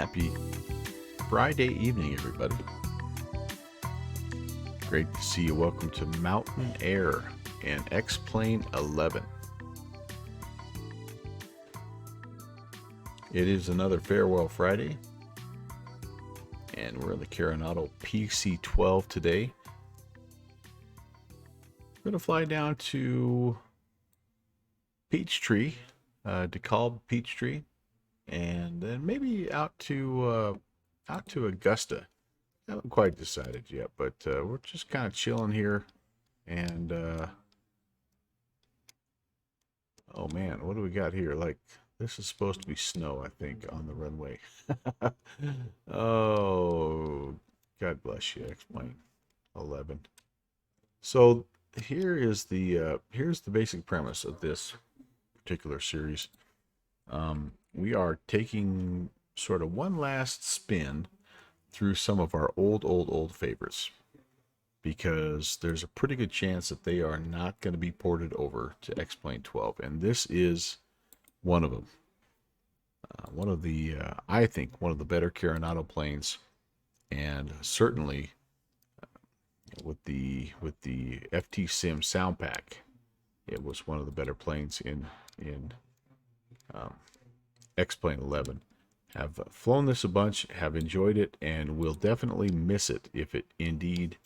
Happy Friday evening, everybody. Great to see you. Welcome to Mountain Air and X-Plane 11. It is another Farewell Friday, and we're in the Carenado PC12 today. We're going to fly down to Peachtree, DeKalb Peachtree, and then maybe out to Augusta. I haven't quite decided yet, but we're just kind of chilling here. And oh man, what do we got here? Like, this is supposed to be snow, I think, on the runway. Oh, God bless you, X-Plane 11. So here's the basic premise of this particular series. We are taking sort of one last spin through some of our old favorites, because there's a pretty good chance that they are not going to be ported over to X-Plane 12, and this is one of them. I think one of the better Carenado planes, and certainly with the FT Sim sound pack, it was one of the better planes in X-Plane 11. Have flown this a bunch, have enjoyed it, and will definitely miss it if it indeed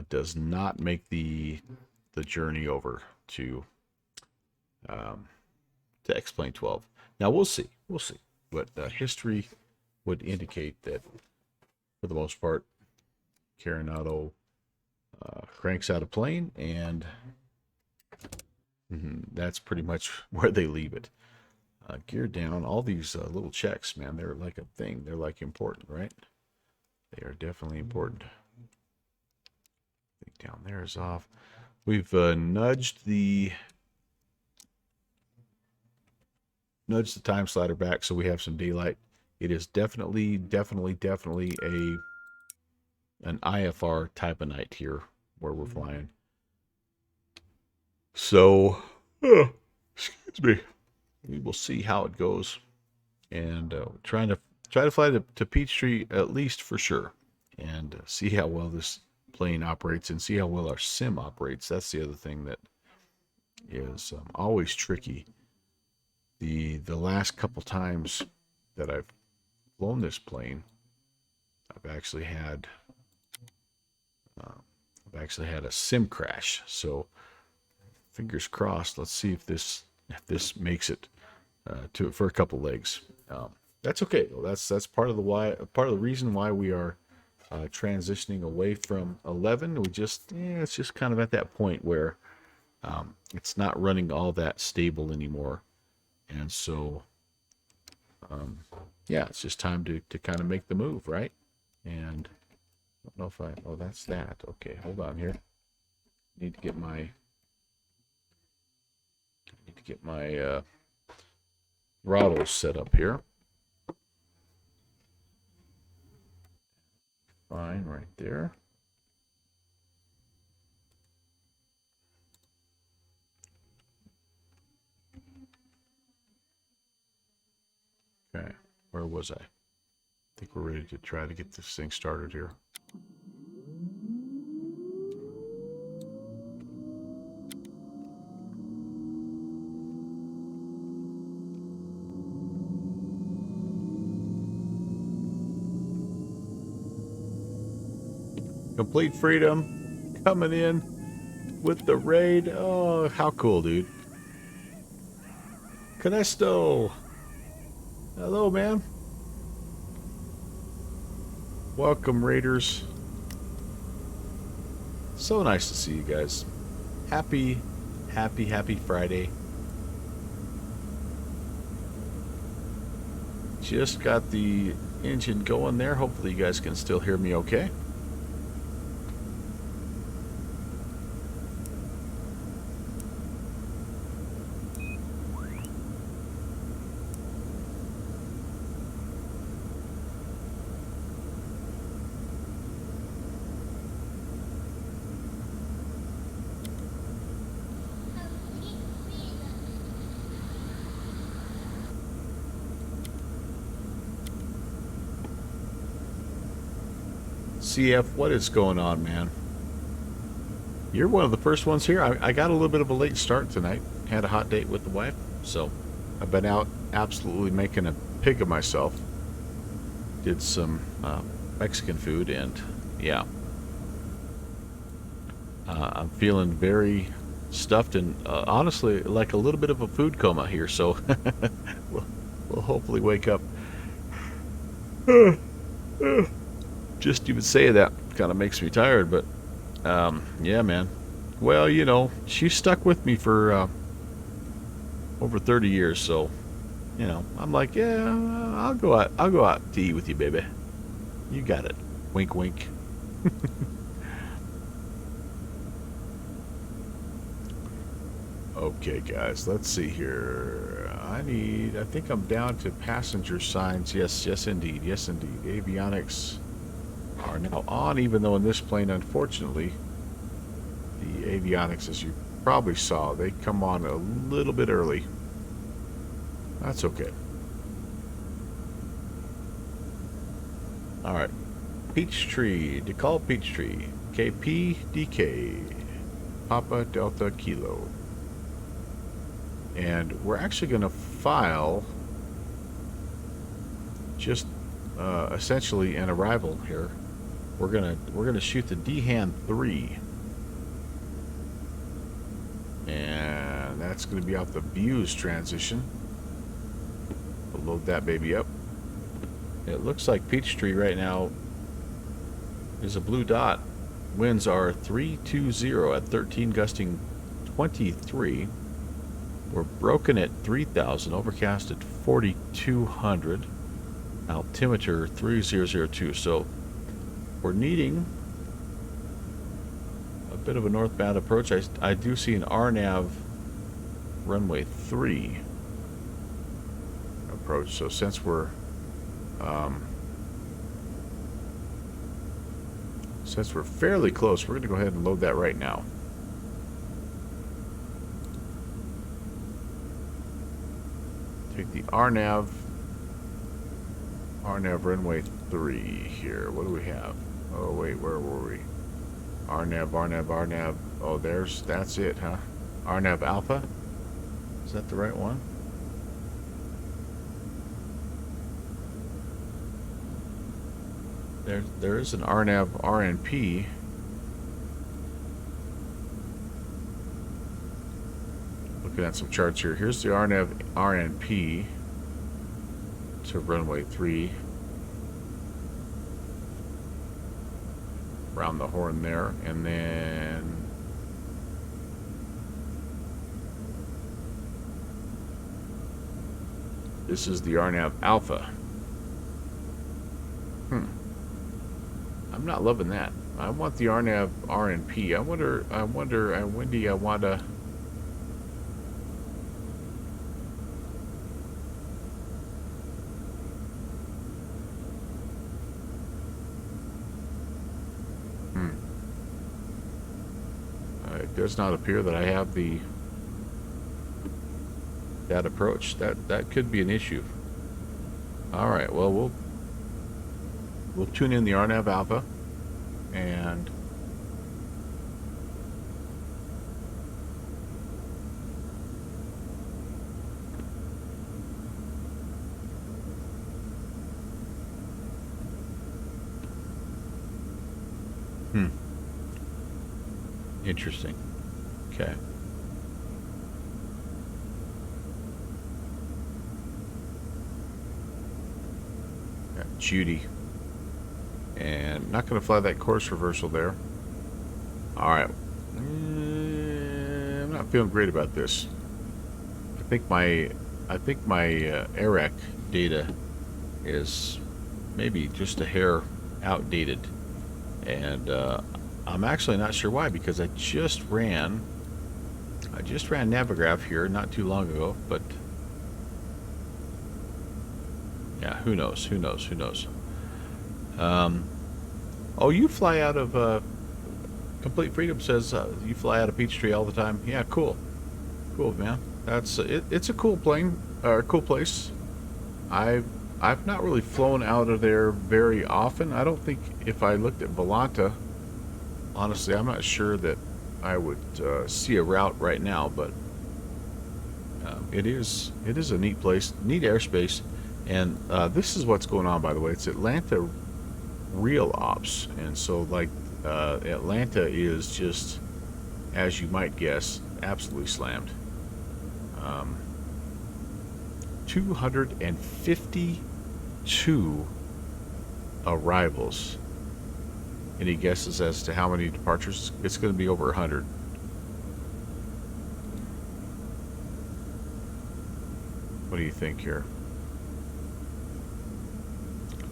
does not make the journey over to X-Plane 12. Now we'll see, but history would indicate that for the most part, Carenado cranks out a plane, and that's pretty much where they leave it. Gear down, all these little checks, man, they're like a thing. They're like important, right? They are definitely important. I think down there is off. We've nudged the time slider back so we have some daylight. It is definitely an IFR type of night here where we're flying. So, excuse me. We will see how it goes, and try to fly to Peachtree at least for sure, and see how well this plane operates and see how well our sim operates. That's the other thing that is always tricky. The last couple times that I've flown this plane, I've actually had a sim crash. So fingers crossed. Let's see if this makes it for a couple legs. That's okay though. That's part of the reason why we are transitioning away from 11. It's just kind of at that point where it's not running all that stable anymore, and so it's just time to kind of make the move, right? And I don't know if that's that. Okay, hold on here. Need to get my throttles set up here. Fine, right there. Okay, where was I? I think we're ready to try to get this thing started here. Complete Freedom coming in with the raid. Oh, how cool, dude. Canesto. Hello, man. Welcome, Raiders. So nice to see you guys. Happy Friday. Just got the engine going there. Hopefully you guys can still hear me okay. CF, what is going on, man? You're one of the first ones here. I got a little bit of a late start tonight. Had a hot date with the wife, so I've been out absolutely making a pig of myself. Did some Mexican food, and yeah, I'm feeling very stuffed and honestly like a little bit of a food coma here. So we'll hopefully wake up. Just even saying that kind of makes me tired, but yeah, man. Well, you know, she stuck with me for over 30 years, so you know, I'm like, yeah, I'll go out. I'll go out to eat with you, baby. You got it. Wink, wink. Okay, guys, let's see here. I think I'm down to passenger signs. Yes, yes, indeed. Yes, indeed. Avionics are now on, even though in this plane, unfortunately, the avionics, as you probably saw, they come on a little bit early. That's okay. All right. Peachtree, DeKalb Peachtree, KPDK, Papa Delta Kilo. And we're actually going to file just essentially an arrival here. We're gonna shoot the DHAN 3, and that's going to be off the Views transition. We'll load that baby up. It looks like Peachtree right now is a blue dot. Winds are 320 at 13, gusting 23. We're broken at 3,000, overcast at 4,200, altimeter 3002. So we're needing a bit of a northbound approach. I do see an RNAV runway 3 approach. So since we're fairly close, we're going to go ahead and load that right now. Take the RNAV runway 3 here. What do we have? Oh wait, where were we? RNAV. Oh, that's it, huh? RNAV Alpha? Is that the right one? There is an RNAV RNP. Looking at some charts here. Here's the RNAV RNP to runway 3. Around the horn there, and then this is the RNAV Alpha. I'm not loving that. I want the RNAV RNP. I wonder, Wendy, I want to. It does not appear that I have that approach. That could be an issue. All right. Well, we'll tune in the RNAV Alpha, and interesting. Okay. Got Judy. And not going to fly that course reversal there. All right. I'm not feeling great about this. I think my ARAC data is maybe just a hair outdated, and I'm actually not sure why, because I just ran Navigraph here not too long ago, but yeah, who knows? Oh, you fly out of Complete Freedom says you fly out of Peachtree all the time. Yeah, cool, man. That's it. It's a cool plane or cool place. I've I've not really flown out of there very often. I don't think if I looked at Volanta, honestly, I'm not sure that I would see a route right now, but it is a neat place, neat airspace, and this is what's going on, by the way. It's Atlanta Real Ops, and so like Atlanta is just, as you might guess, absolutely slammed. 252 arrivals. Any guesses as to how many departures? It's going to be over 100. What do you think here?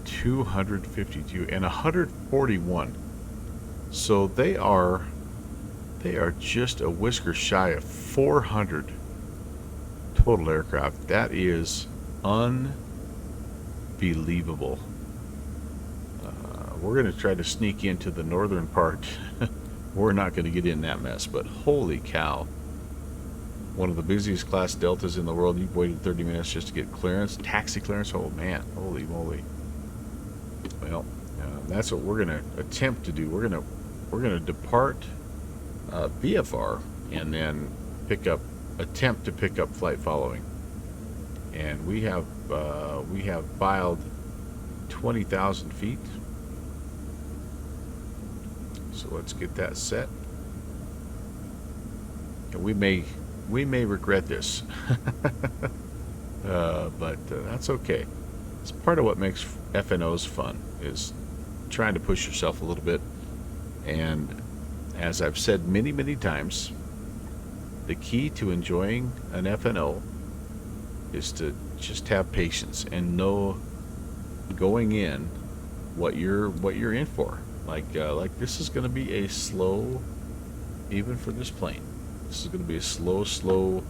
252 and 141. So they are just a whisker shy of 400 total aircraft. That is unbelievable. We're going to try to sneak into the northern part. We're not going to get in that mess, but holy cow. One of the busiest class Deltas in the world. You've waited 30 minutes just to get clearance, taxi clearance. Oh man, holy moly. Well, that's what we're going to attempt to do. We're going to depart VFR and then attempt to pick up flight following. And we have filed 20,000 feet. So let's get that set. And we may regret this, but that's okay. It's part of what makes FNOs fun, is trying to push yourself a little bit. And as I've said many, many times, the key to enjoying an FNO is to just have patience and know going in what you're in for. Like this is going to be a slow, even for this plane. This is going to be a slow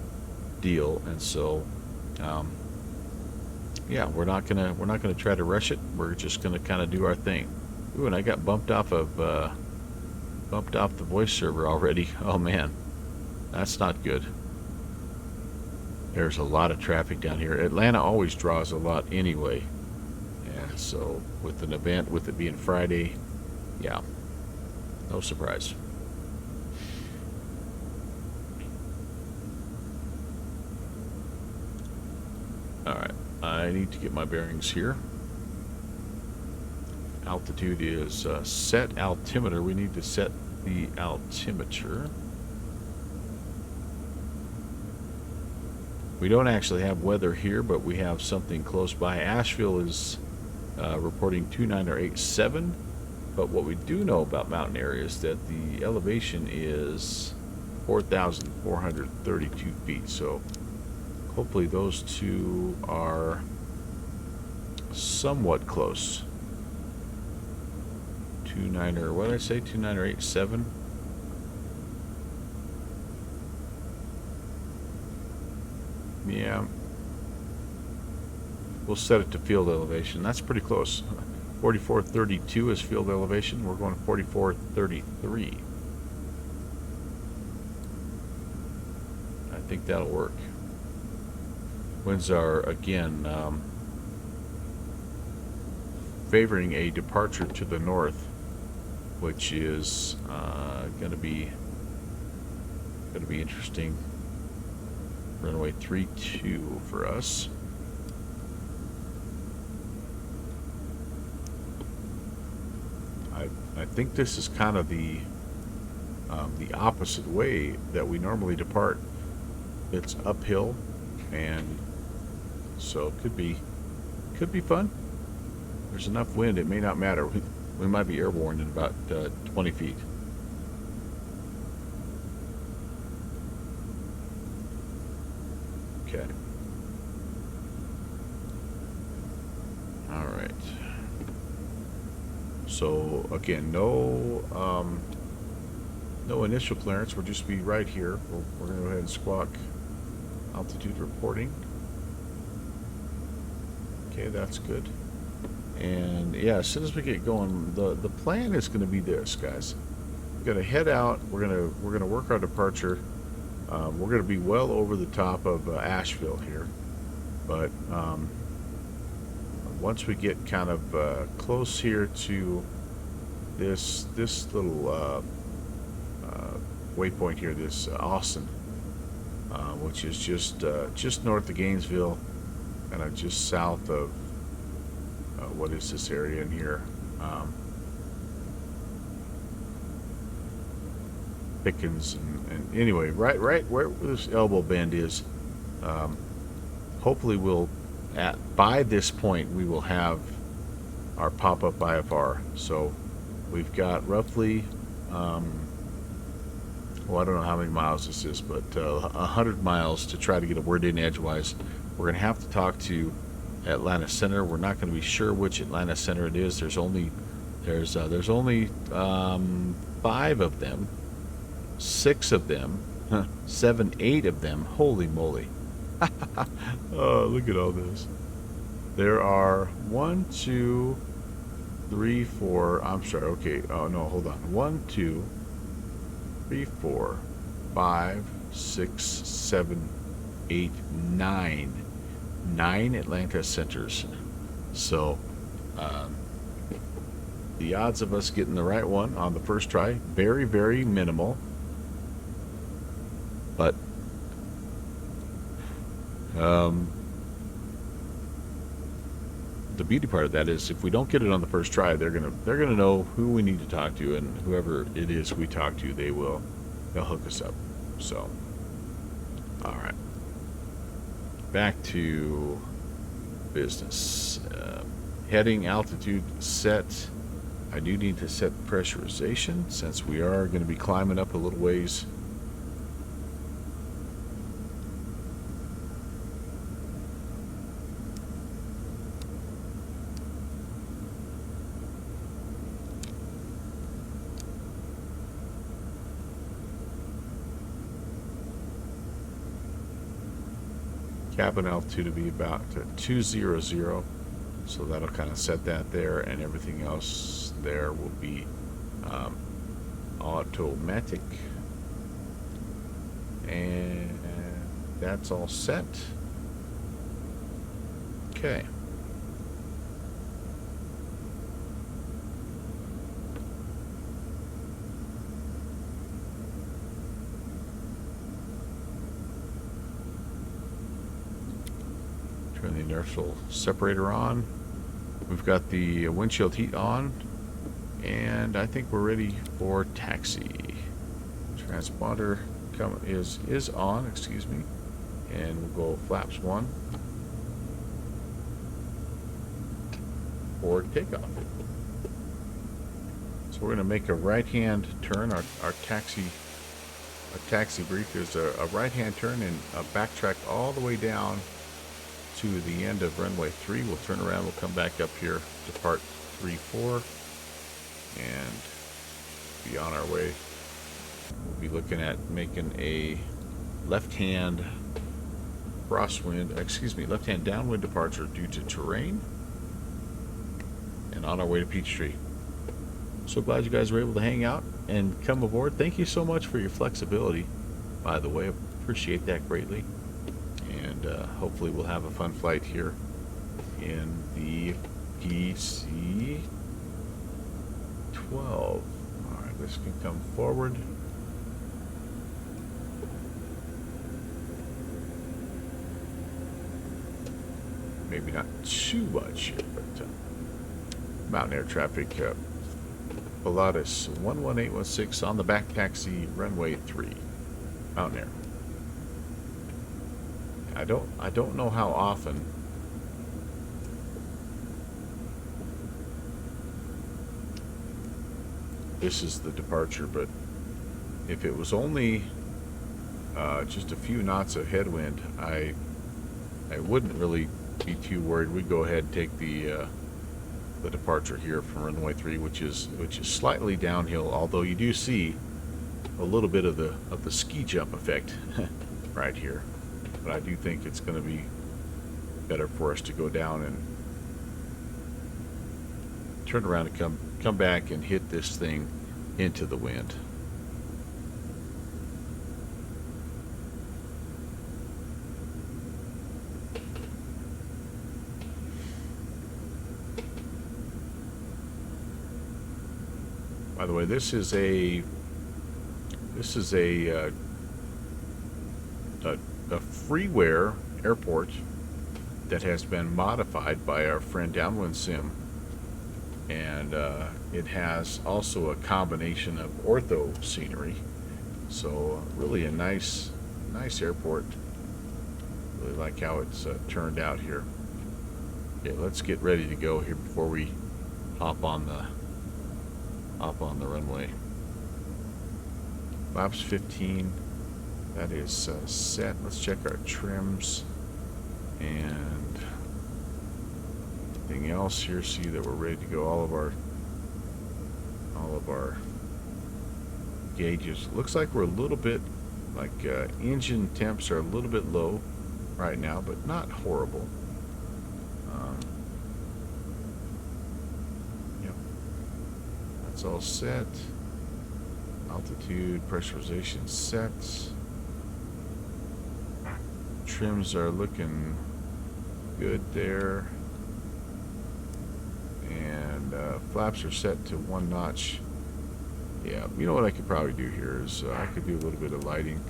deal, and so, yeah, we're not gonna try to rush it. We're just gonna kind of do our thing. Ooh, and I got bumped off the voice server already. Oh man, that's not good. There's a lot of traffic down here. Atlanta always draws a lot anyway, and so with an event, with it being Friday, yeah, no surprise. Alright, I need to get my bearings here. Altitude is set altimeter. We need to set the altimeter. We don't actually have weather here, but we have something close by. Asheville is reporting 29087. But what we do know about mountain area is that the elevation is 4,432 feet. So hopefully those two are somewhat close. 29er, what did I say? 29087. Yeah. We'll set it to field elevation. That's pretty close. 4432 is field elevation. We're going to 4433. I think that'll work. Winds are, again, favoring a departure to the north, which is going to be interesting. Runway 32 for us. I think this is kind of the opposite way that we normally depart. It's uphill, and so it could be fun. There's enough wind, it may not matter. We might be airborne in about 20 feet. Okay. All right. So again, no initial clearance. We'll just be right here. We're going to go ahead and squawk altitude reporting. Okay, that's good. And yeah, as soon as we get going, the plan is going to be this, guys. We're going to head out. We're going to work our departure. We're going to be well over the top of Asheville here, but once we get kind of close here to this little waypoint here, this Austin, which is just north of Gainesville, kind of just south of what is this area in here? Pickens, and anyway, right where this elbow bend is. Hopefully, by this point we will have our pop-up IFR. So we've got roughly, well, I don't know how many miles this is, but 100 miles to try to get a word in edgewise. We're going to have to talk to Atlanta Center. We're not going to be sure which Atlanta Center it is. There's only 5 of them, 6 of them, 7, 8 of them. Holy moly! Oh, look at all this. There are 1, 2, 3, 4. I'm sorry. Okay. Oh no, hold on. 1, 2, 3, 4, 5, 6, 7, 8, 9. 9 Atlanta centers. So the odds of us getting the right one on the first try, very, very minimal. But the beauty part of that is, if we don't get it on the first try, they're gonna know who we need to talk to, and whoever it is we talk to, they'll hook us up. So, all right, back to business. Heading altitude set. I do need to set pressurization since we are going to be climbing up a little ways. Cabin altitude to be about 200, so that'll kind of set that there, and everything else there will be automatic, and that's all set. Okay. Turn the inertial separator on. We've got the windshield heat on, and I think we're ready for taxi. Transponder is on, excuse me, and we'll go flaps 1 for takeoff. So we're going to make a right-hand turn. Our taxi brief is a right-hand turn, and backtrack all the way down to the end of runway 3. We'll turn around, we'll come back up here to part 3-4 and be on our way. We'll be looking at making a left-hand downwind departure due to terrain, and on our way to Peachtree. So glad you guys were able to hang out and come aboard. Thank you so much for your flexibility, by the way. Appreciate that greatly. And hopefully we'll have a fun flight here in the PC12. All right, this can come forward. Maybe not too much here, but mountain air traffic. Pilatus 11816 on the back taxi, runway 3, mountain air. I don't know how often this is the departure, but if it was only just a few knots of headwind, I wouldn't really be too worried. We'd go ahead and take the departure here from runway 3, which is slightly downhill, although you do see a little bit of the ski jump effect right here. But I do think it's going to be better for us to go down and turn around and come back and hit this thing into the wind. By the way, this is a a freeware airport that has been modified by our friend Downwind Sim, and it has also a combination of ortho scenery. So really a nice airport. Really like how it's turned out here. Okay, let's get ready to go here before we hop on the runway. Flaps 15. That is set. Let's check our trims and anything else here. See that we're ready to go. All of our gauges. Looks like we're a little bit like engine temps are a little bit low right now, but not horrible. Yep, that's all set. Altitude, pressurization sets. Trims are looking good there, and flaps are set to 1 notch. Yeah, you know what I could probably do here is I could do a little bit of lighting,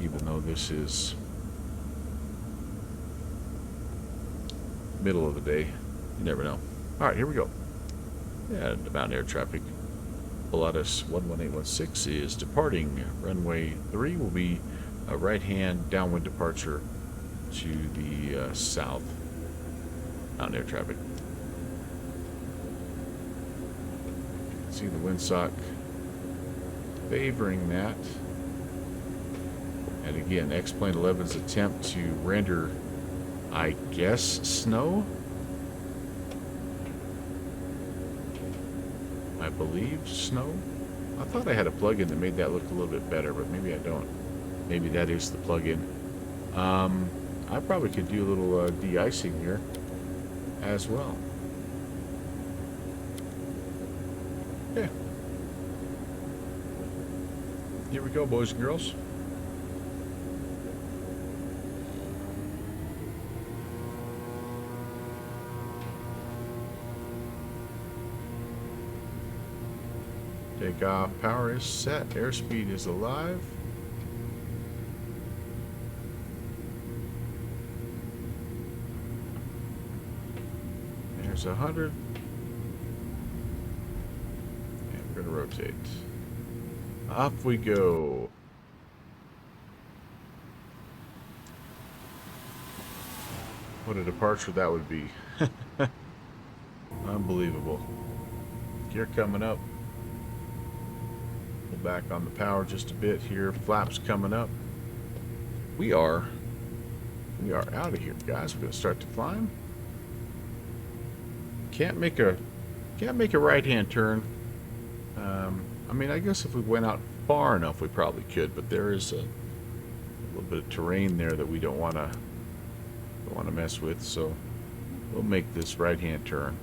even though this is middle of the day. You never know. All right, here we go. Yeah, the mountain air traffic. Pilatus 11816 is departing. Runway 3 will be a right-hand downwind departure to the south. Mountain air traffic. See the windsock favoring that. And again, X-Plane 11's attempt to render, I guess, snow. I believe snow. I thought I had a plugin that made that look a little bit better, but maybe I don't. Maybe that is the plugin. I probably could do a little de-icing here as well. Yeah. Here we go, boys and girls. Takeoff power is set. Airspeed is alive. There's 100. And we're going to rotate. Off we go. What a departure that would be. Unbelievable. Gear coming up. Pull back on the power just a bit here. Flaps coming up. We are out of here, guys. We're going to start to climb. Can't make a right-hand turn. I mean, I guess if we went out far enough, we probably could. But there is a little bit of terrain there that we don't want to mess with. So we'll make this right-hand turn.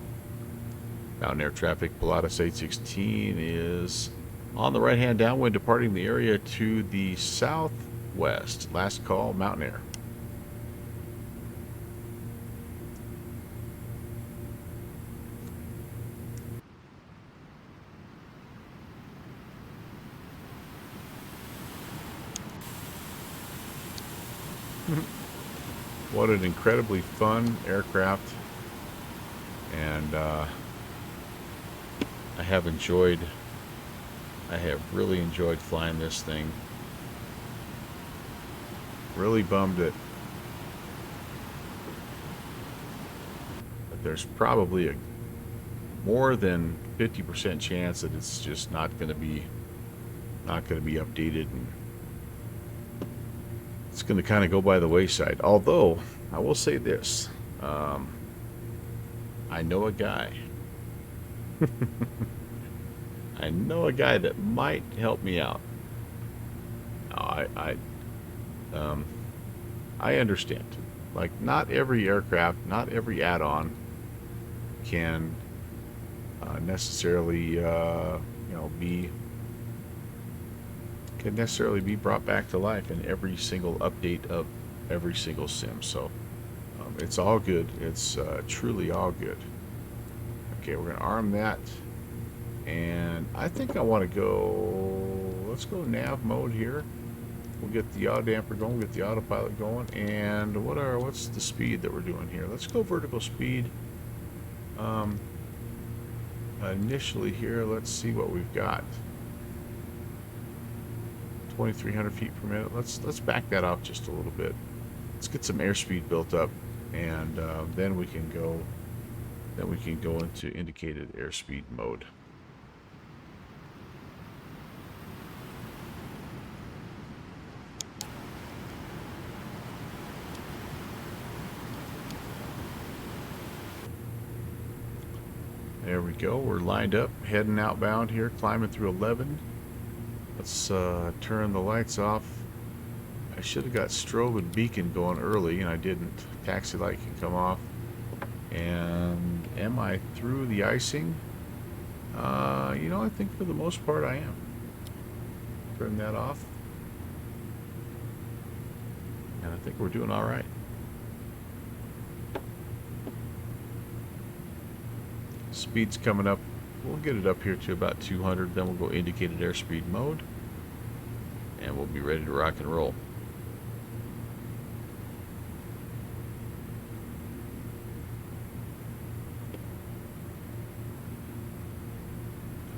Mountain air traffic. Pilatus 816 is on the right-hand downwind, departing the area to the southwest. Last call, mountain air. What an incredibly fun aircraft, and I have really enjoyed flying this thing. Really bummed it. But there's probably a more than 50% chance that it's just not going to be updated, and it's going to kind of go by the wayside. Although I will say this, I know a guy. I know a guy that might help me out. I understand. Like, not every aircraft, not every add-on can necessarily, be brought back to life in every single update of every single sim. So it's all good. It's truly all good. Okay, we're gonna arm that, and I think I want to go, let's go nav mode here. We'll get the yaw damper going, we'll get the autopilot going, and what's the speed that we're doing here? Let's go vertical speed. Initially here, let's see what we've got. 2,300 feet per minute. Let's back that off just a little bit. Let's get some airspeed built up, and then we can go into indicated airspeed mode. There we go. We're lined up, heading outbound here, climbing through 11. Let's turn the lights off. I should have got strobe and beacon going early, and I didn't. Taxi light can come off. And am I through the icing? You know, I think for the most part I am. Turn that off. And I think we're doing all right. Speed's coming up. We'll get it up here to about 200, then we'll go indicated airspeed mode, and we'll be ready to rock and roll.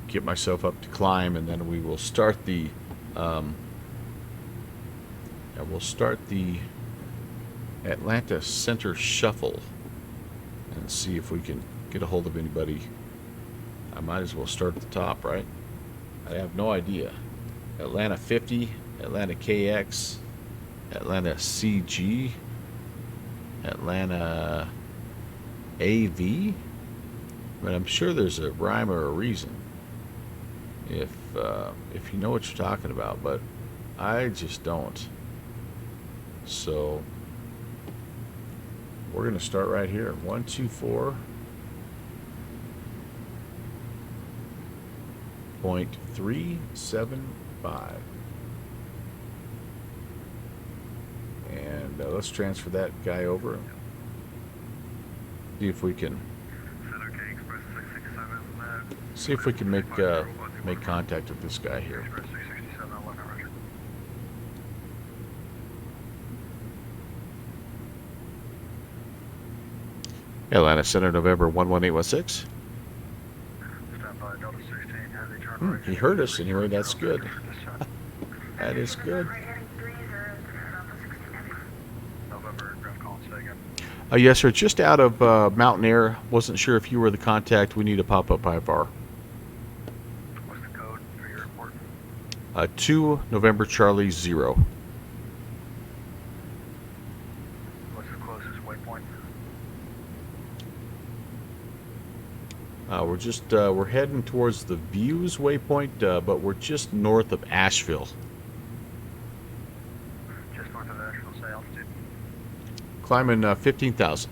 Get myself up to climb, and then we will start the Atlanta Center Shuffle and see if we can get a hold of anybody. I might as well start at the top, right? I have no idea. Atlanta 50, Atlanta KX, Atlanta CG, Atlanta AV. But I'm sure there's a rhyme or a reason if you know what you're talking about, but I just don't. So we're gonna start right here. 124.375, and let's transfer that guy over. See if we can make contact with this guy here. Atlanta Center, November 11816. He heard us anyway. That's good. That is good. Yes, sir. Just out of Mountain Air. Wasn't sure if you were the contact. We need a pop-up IFR. What's the code for your report? 2 November Charlie 0. What's the closest waypoint? We're heading towards the Views waypoint, but we're just north of Asheville. Just north of Asheville, say altitude. Climbing 15,000.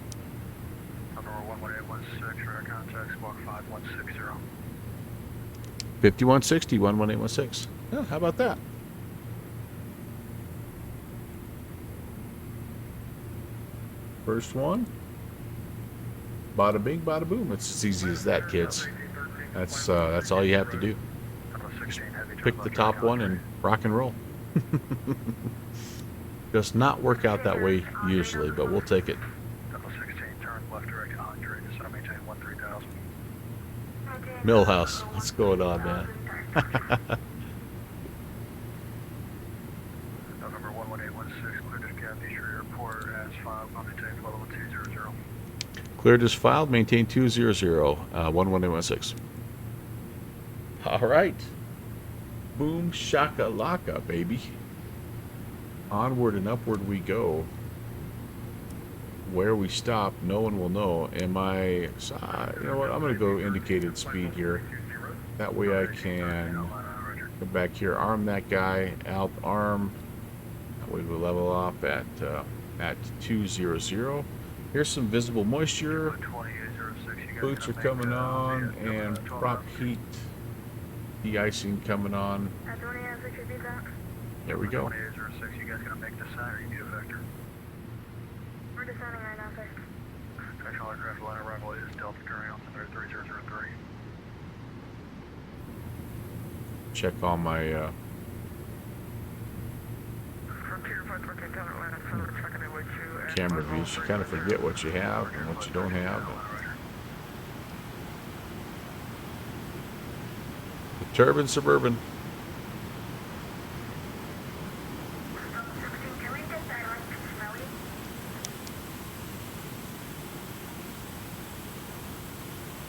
Number 11816, radar contact, squawk 5160. 5160, 11816. Yeah, how about that? First one. Bada bing, bada boom. It's as easy as that, kids. That's all you have to do. Just pick the top one and rock and roll. Does not work out that way usually, but we'll take it. Double 16, turn left direct 100, just maintain 13,000. Millhouse, what's going on, man? November 11816, cleared to Gap East Airport as filed, maintain level 200. Cleared as filed, maintain 200, 11816. All right. Boom shakalaka, baby. Onward and upward we go. Where we stop, no one will know. You know what? I'm going to go indicated speed here. That way I can come back here, arm that guy, out arm. That way we'll level off at 200. Here's some visible moisture. Boots are coming on, and prop heat de-icing coming on. There we go. You guys gonna make the sign or you need a vector? We're descending right now, sir. Actual aircraft line arrival is Delta carrying on center 3003. check all my Frontier 514 Atlanta, Southern checking in with you. And camera views. You kind of forget what you have and what you don't have. The Turbine Suburban. 16, can we get that on Smelly?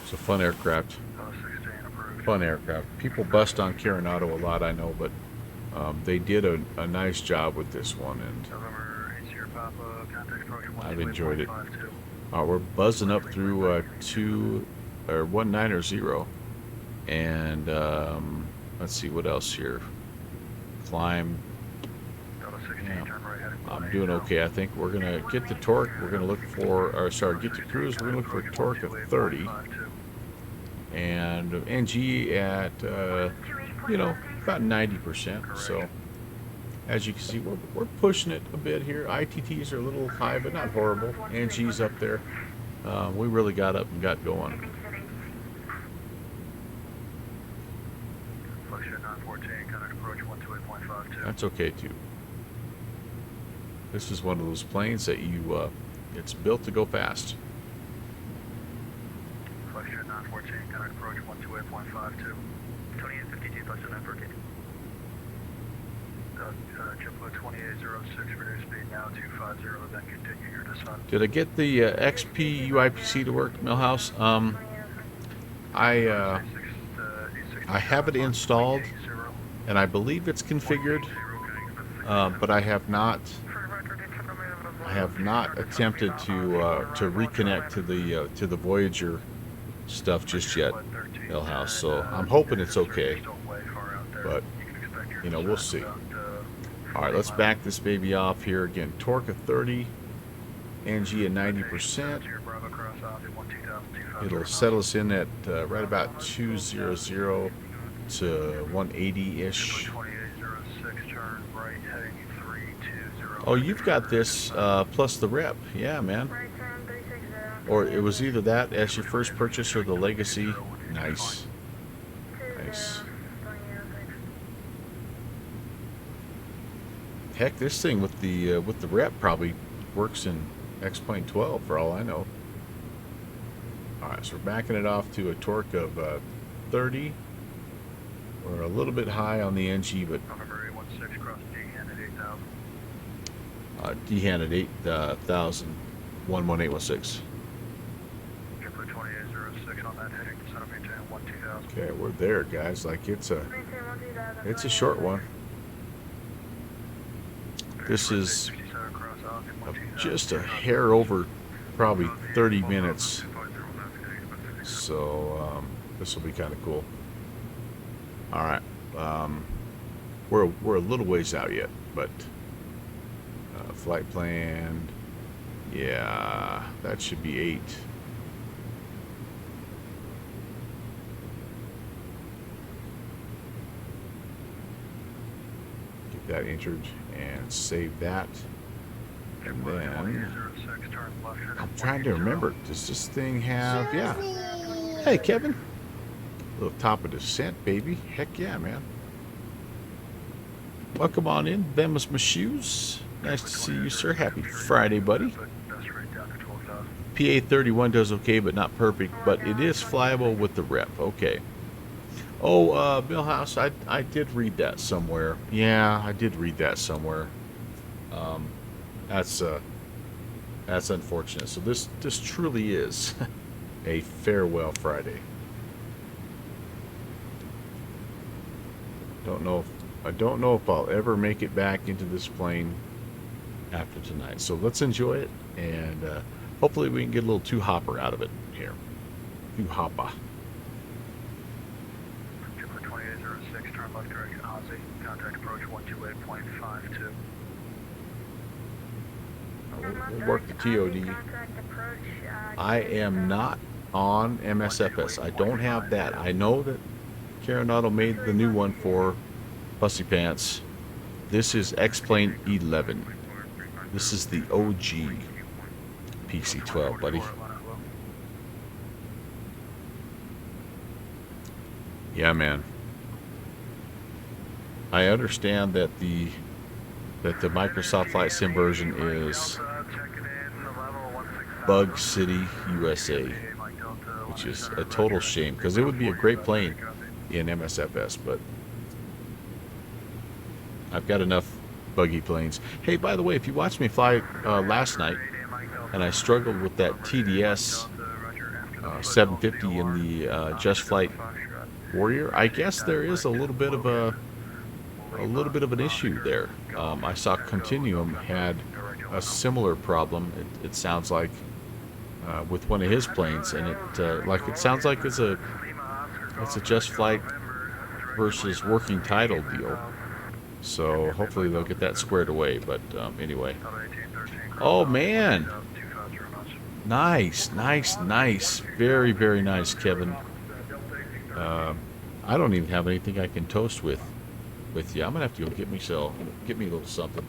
It's a fun aircraft. 16 approved. Fun aircraft. People bust on Carenado a lot, I know, but they did a nice job with this one, and November 80 Papa, contact approach 128.52. I've enjoyed it. We're buzzing up through 190, and let's see what else here. Climb. Delta 16, Yeah. turn right heading I'm doing okay. I think we're gonna get the torque. We're gonna look for, or sorry, get the cruise. We're gonna look for a torque of 30, and NG at you know, about 90%. So as you can see, we're pushing it a bit here. ITTs are a little high, but not horrible. NG's up there. We really got up and got going. Fluxure 914, contact approach 128.52. That's okay too. This is one of those planes that you, it's built to go fast. Fluxure 914, contact approach 128.52. 2852, Fluxure 914. JetBlue 2806, reduce speed now 250, then continue your descent. Did I get the XP UIPC to work, Millhouse? I have it installed, and I believe it's configured, but I have not attempted to reconnect to the Voyager stuff just yet, Millhouse. So I'm hoping it's okay, but you know, we'll see. All right, let's back this baby off here again. Torque of 30, NG at 90%. It'll settle us in at right about 200 to 180-ish. Oh, you've got this plus the rep. Yeah, man. Right turn 360. Or it was either that as your first purchase or the Legacy. Nice. Nice. Heck, this thing with the rep probably works in X-Plane 12 for all I know. Alright, so we're backing it off to a torque of 30. We're a little bit high on the NG, but DHAN at 8,000, 11816. Okay, we're there, guys. Like it's a short one. This is just a hair over probably 30 minutes. So this will be kind of cool. All right, we're a little ways out yet, but flight plan, yeah, that should be 8. Get that entered and save that. And then I'm trying to remember, does this thing have, yeah. Hey, Kevin. Little top of descent, baby. Heck yeah, man. Welcome on in. Them is my shoes. Nice to see you, sir. Happy Friday, buddy. PA31 does okay, but not perfect. But it is flyable with the rep. Okay. Oh, Millhouse, I did read that somewhere. Yeah, I did read that somewhere. That's unfortunate. So this truly is a farewell Friday. I don't know if I'll ever make it back into this plane after tonight. So let's enjoy it, and hopefully we can get a little two hopper out of it here. Two hopper. 2806, turn left direction Aussie. Contact approach 128.52. We'll work the TOD. I am not on MSFS. I don't have that. I know that Carenado made the new one for Pussy Pants. This is X-Plane 11. This is the OG PC12, buddy. Yeah, man. I understand that the Microsoft Flight Sim version is Bug City, USA, which is a total shame because it would be a great plane in MSFS, but I've got enough buggy planes. Hey, by the way, if you watched me fly last night, and I struggled with that TDS 750 in the Just Flight Warrior, I guess there is a little bit of an issue there. I saw Continuum had a similar problem. It sounds like with one of his planes, and it sounds like it's a Just Flight versus working title deal. So hopefully they'll get that squared away. But anyway, oh man, nice, very very nice, Kevin. I don't even have anything I can toast with you. I'm gonna have to go get me a little something.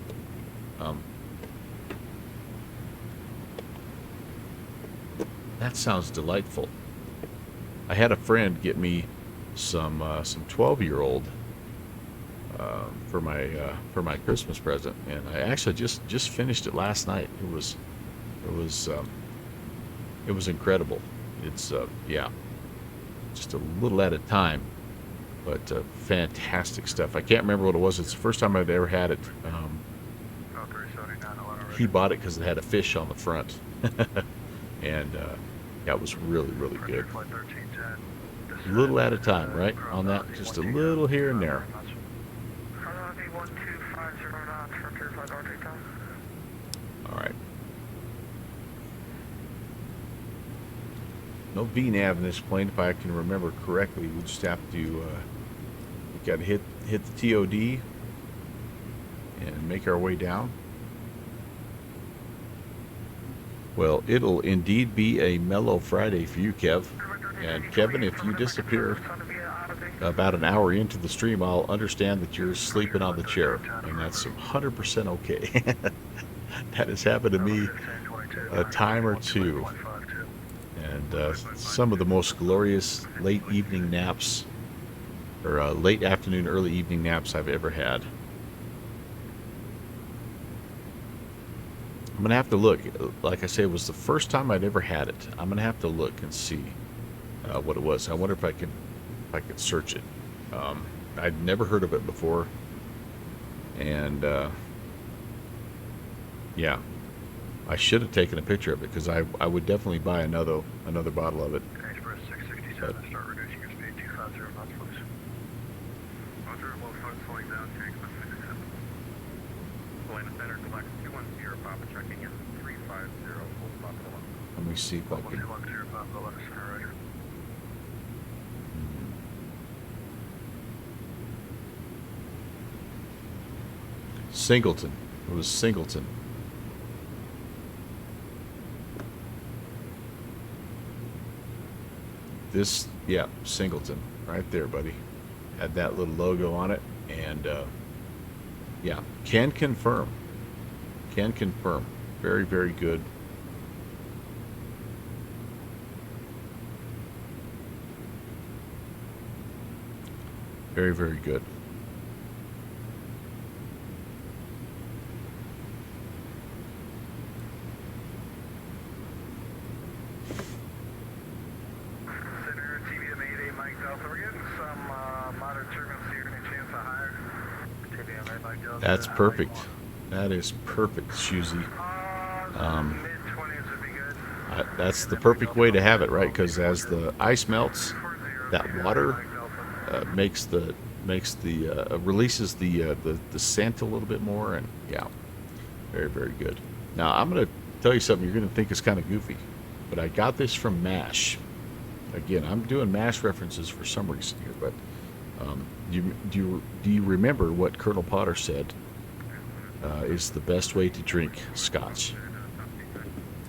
That sounds delightful. I had a friend get me some 12-year-old for my Christmas present, and I actually just finished it last night. It was incredible. It's yeah, just a little at a time, but fantastic stuff. I can't remember what it was. It's the first time I'd ever had it. He bought it because it had a fish on the front, and yeah, it was really really good. A little at a time, right? On that, just a little here and there. All right. No VNAV in this plane, if I can remember correctly. We just have to, we got to hit the TOD and make our way down. Well, it'll indeed be a mellow Friday for you, Kev. And Kevin, if you disappear about an hour into the stream, I'll understand that you're sleeping on the chair, and that's 100% okay. That has happened to me a time or two. And some of the most glorious late evening naps, or late afternoon, early evening naps I've ever had. I'm gonna have to look. Like I say, it was the first time I'd ever had it. I'm gonna have to look and see what it was. I wonder if I could search it. I'd never heard of it before, and yeah, I should have taken a picture of it because I would definitely buy another bottle of it. But, start reducing your speed 250 knots, please. Roger, low foot slowing down, take 167. Atlanta Center, collect 210, Papa checking in 350, full stop at 11. let me see if I can. 210, Papa, Atlanta Center, Roger. Singleton. It was Singleton. This, yeah, Singleton, right there, buddy. Had that little logo on it, and yeah, can confirm. Can confirm. Very, very good. Very, very good. Center, TVM 88, Mike Delta. We're getting some moderate turbulence here. Any chance of higher? TVM 8, Mike Delta. That's perfect. That is perfect, Shusey. Mid-20s would be good. That's the perfect way to have it, right? Because as the ice melts, that water releases the scent a little bit more, and yeah, very, very good. Now I'm gonna tell you something you're gonna think is kind of goofy, but I got this from MASH. Again, I'm doing MASH references for some reason here, but do you remember what Colonel Potter said is the best way to drink Scotch?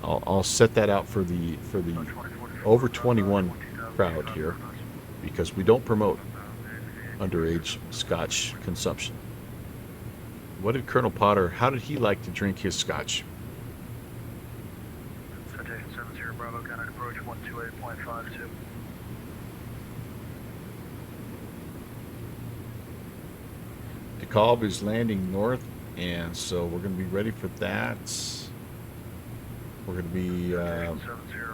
I'll set that out for the over 21 crowd here, because we don't promote underage Scotch consumption. What did Colonel Potter, how did he like to drink his Scotch? Citation 70 Bravo, contact approach 128.52. DeKalb is landing north, and so we're going to be ready for that. We're going to be, 70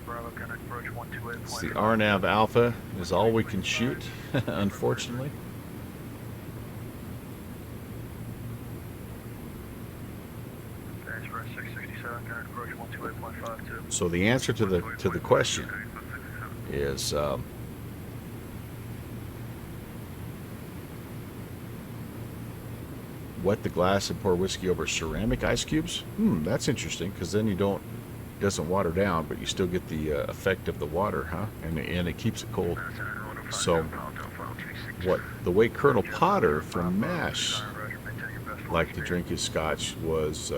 Bravo, connect approach 128. it's the RNAV Alpha is all we can shoot, unfortunately. Express 667, connect approach 128.52. So the answer to the question is wet the glass and pour whiskey over ceramic ice cubes. That's interesting, because then it doesn't water down, but you still get the effect of the water, huh? And it keeps it cold. So the way Colonel Potter from MASH liked to drink his scotch was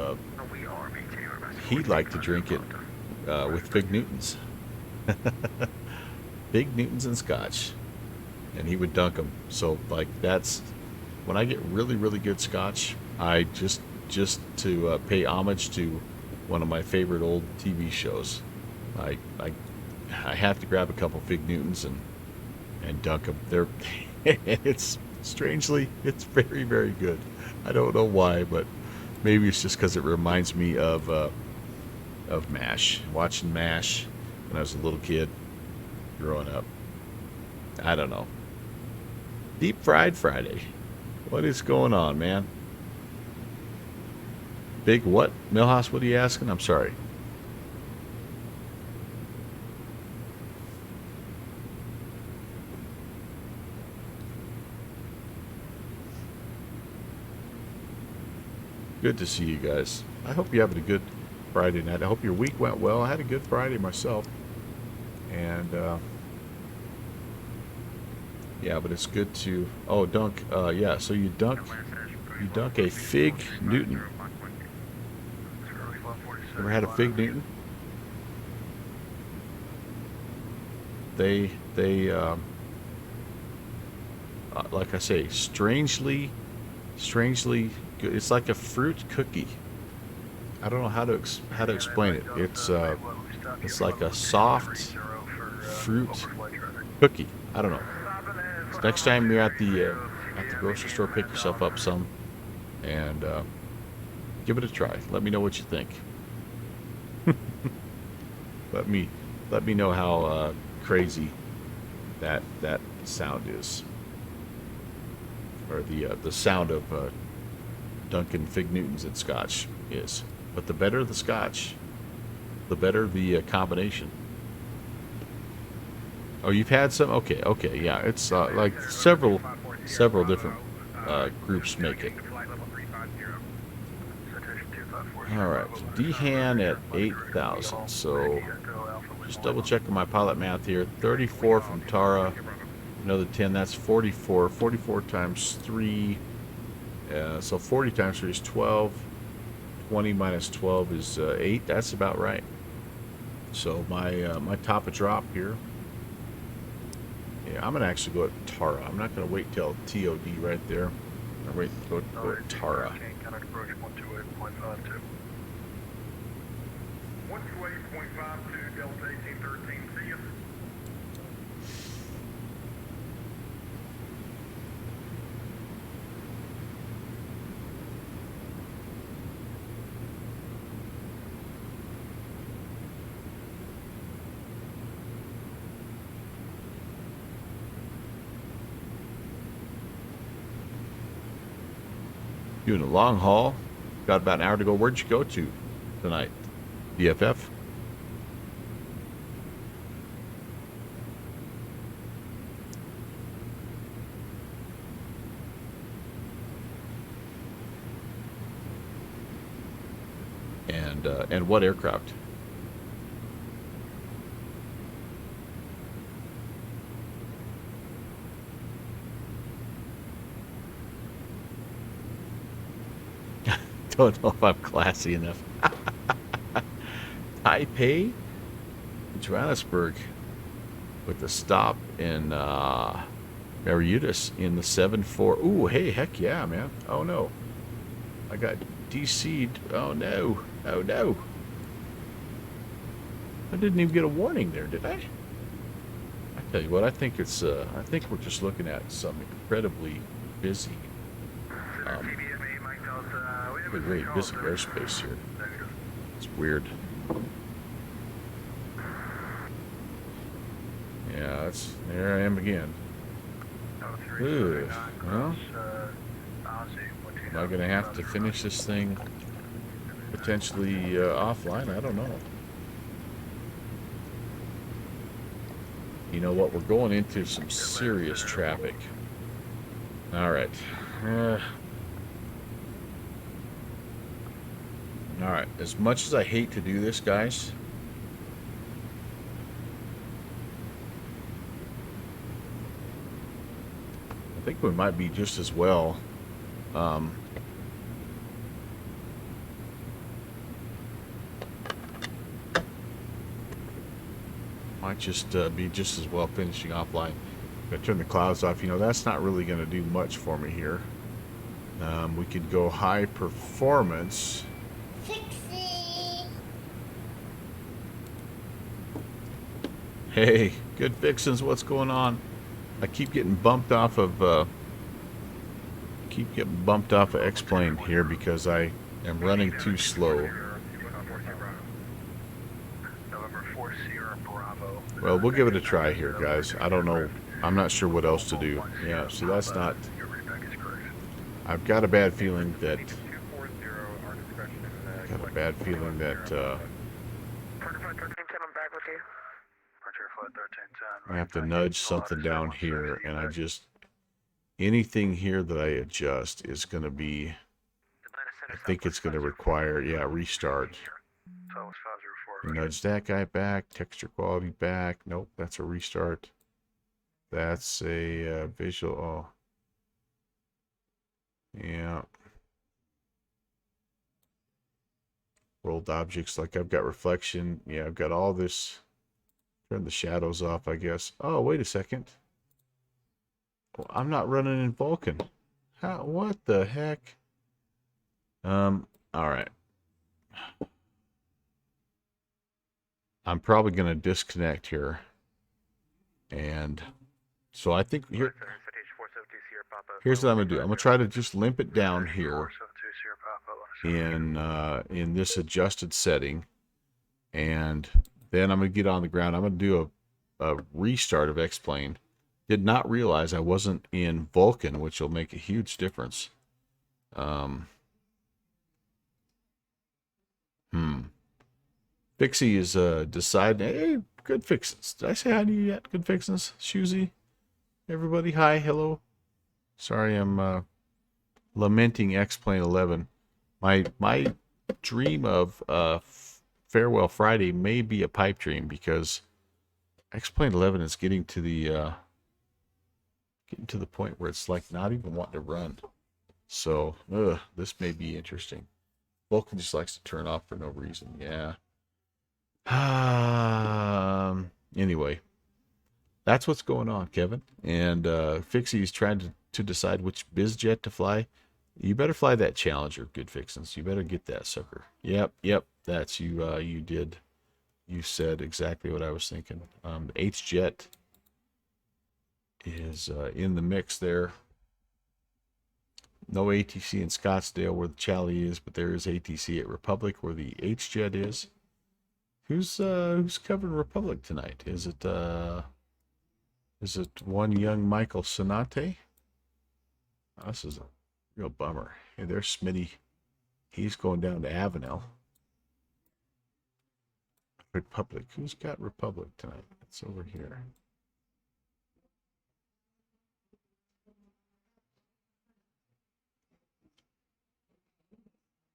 he liked to drink it with Fig Newtons. Fig Newtons and scotch, and he would dunk them. So like that's when I get really, really good scotch, I just to pay homage to one of my favorite old TV shows, I have to grab a couple Fig Newtons and dunk them. They're it's very, very good. I don't know why, but maybe it's just because it reminds me of MASH, watching MASH when I was a little kid growing up. I don't know. Deep Fried Friday. What is going on, man? Big what? Milhouse, what are you asking? I'm sorry. Good to see you guys. I hope you're having a good Friday night. I hope your week went well. I had a good Friday myself. And, yeah, but it's good to... Oh, dunk. Yeah, so you dunk a Fig Newton. Ever had a Fig Newton? They like I say, strangely good. It's like a fruit cookie. I don't know how to explain it. It's like a soft fruit cookie. I don't know. So next time you're at the grocery store, pick yourself up some and give it a try. Let me know what you think. let me know how crazy that sound is, or the sound of Dunkin' Fig Newtons and scotch is. But the better the scotch, the better the combination. Oh, you've had some? Okay, yeah. It's like several different groups make it. All right, Dehan at 8,000. So just double checking my pilot math here. 34 from Tara, another 10. That's 44. 44 times 3. So 40 times 3 is 12. 20 minus 12 is 8. That's about right. So my top of drop here. Yeah, I'm gonna actually go at Tara. I'm not gonna wait till TOD right there. I'm gonna go at Tara. 128.52 Delta 1813. See you. Doing a long haul. Got about an hour to go. Where'd you go to tonight? BFF? And what aircraft? Don't know if I'm classy enough. Taipei, Johannesburg, with a stop in Mauritius in the 7-4. Ooh, hey, heck yeah, man. Oh no, I got DC'd. Oh no, oh no. I didn't even get a warning there, did I? I tell you what, I think it's. I think we're just looking at some incredibly busy TBMA, Mike Delta, we have a Really signal busy to- airspace here. Negative. It's weird. Yeah, there I am again. Ugh, well, am I gonna have to finish this thing potentially offline? I don't know. You know what? We're going into some serious traffic. All right. All right. As much as I hate to do this, guys, I think we might be just as well. Might just be just as well finishing offline. Gonna turn the clouds off. You know, that's not really gonna do much for me here. We could go high performance. Fixie. Hey, good fixins. What's going on? I keep getting bumped off of X-Plane here because I am running too slow. Well, we'll give it a try here, guys. I don't know. I'm not sure what else to do. Yeah, see, that's not... I've got a bad feeling that... I have to nudge something down here, and I just... Anything here that I adjust is going to be... I think it's going to require, yeah, restart. Nudge that guy back, texture quality back. Nope, that's a restart. That's a visual. Oh. Yeah. Rolled objects, like I've got reflection. Yeah, I've got all this. Turn the shadows off, I guess. Oh, wait a second. Well, I'm not running in Vulkan. How, what the heck? All right. I'm probably going to disconnect here. And so I think here's what I'm going to do. I'm going to try to just limp it down here in this adjusted setting. And then I'm going to get on the ground. I'm going to do a restart of X-Plane. Did not realize I wasn't in Vulkan, which will make a huge difference. Fixie is deciding. Hey, good fixins. Did I say hi to you yet? Good fixins. Shoozy. Everybody, hi, hello. Sorry, I'm lamenting X-Plane 11. My dream of Farewell Friday may be a pipe dream because X-Plane 11 is getting to the point where it's like not even wanting to run. So, this may be interesting. Vulkan just likes to turn off for no reason. Yeah. Anyway, that's what's going on, Kevin. And Fixie's trying to decide which bizjet to fly. You better fly that Challenger, good fixins. You better get that sucker. Yep, that's you. You did. You said exactly what I was thinking. The H-Jet is in the mix there. No ATC in Scottsdale where the Chally is, but there is ATC at Republic where the H-Jet is. Who's covering Republic tonight? Is it one young Michael Sonate? Oh, this is a real bummer. Hey, there's Smitty. He's going down to Avenel. Republic. Who's got Republic tonight? It's over here.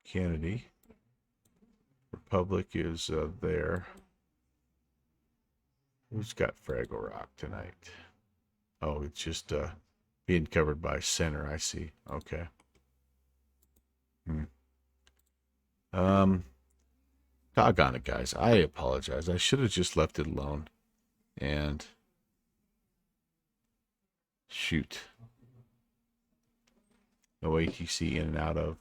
Kennedy. Republic is there. Who's got Fraggle Rock tonight? Oh, it's just being covered by Center. I see. Okay. Doggone it, guys. I apologize. I should have just left it alone. And shoot. No ATC in and out of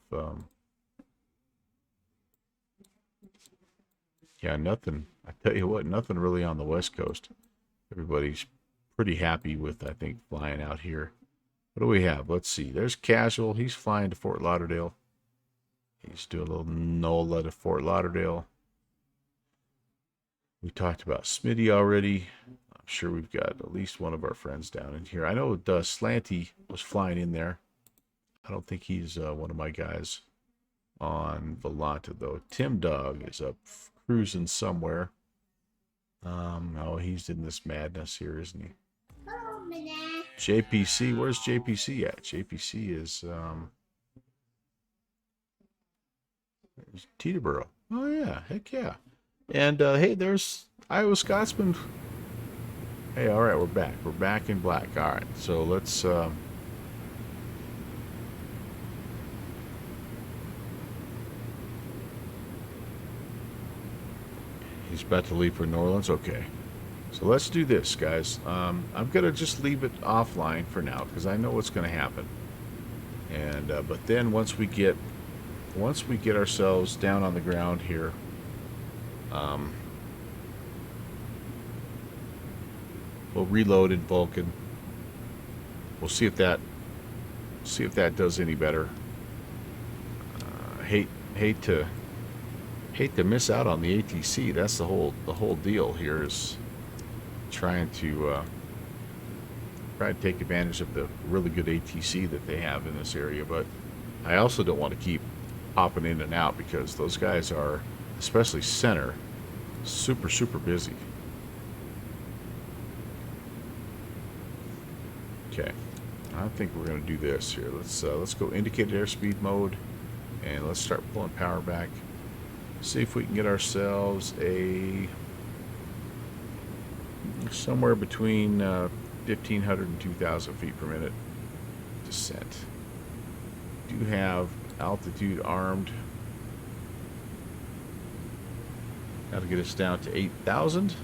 yeah, nothing. I tell you what, nothing really on the West Coast. Everybody's pretty happy with, I think, flying out here What do we have? Let's see. There's Casual. He's flying to Fort Lauderdale. He's doing a little NOLA to Fort Lauderdale. We talked about Smitty already. I'm sure we've got at least one of our friends down in here. I know Slanty was flying in there. I don't think he's one of my guys on Volanta, though. Tim Dog is up cruising somewhere. Oh, he's in this madness here, isn't he? Hello, Minette. JPC, where's JPC at? JPC is Teterboro. Oh yeah, heck yeah. And hey, there's Iowa Scotsman. Hey, all right, we're back. We're back in black. All right, so let's. He's about to leave for New Orleans. Okay, so let's do this, guys. I'm gonna just leave it offline for now because I know what's gonna happen. And but then once we get ourselves down on the ground here, we'll reload in Vulcan. We'll see if that does any better. Hate to miss out on the ATC. That's the whole deal here, is trying to take advantage of the really good ATC that they have in this area. But I also don't want to keep popping in and out because those guys are, especially center, super busy. Okay, I think we're going to do this here. Let's go indicated airspeed mode, and let's start pulling power back. See if we can get ourselves a somewhere between 1,500 and 2,000 feet per minute descent. Do have altitude armed. That'll get us down to 8,000.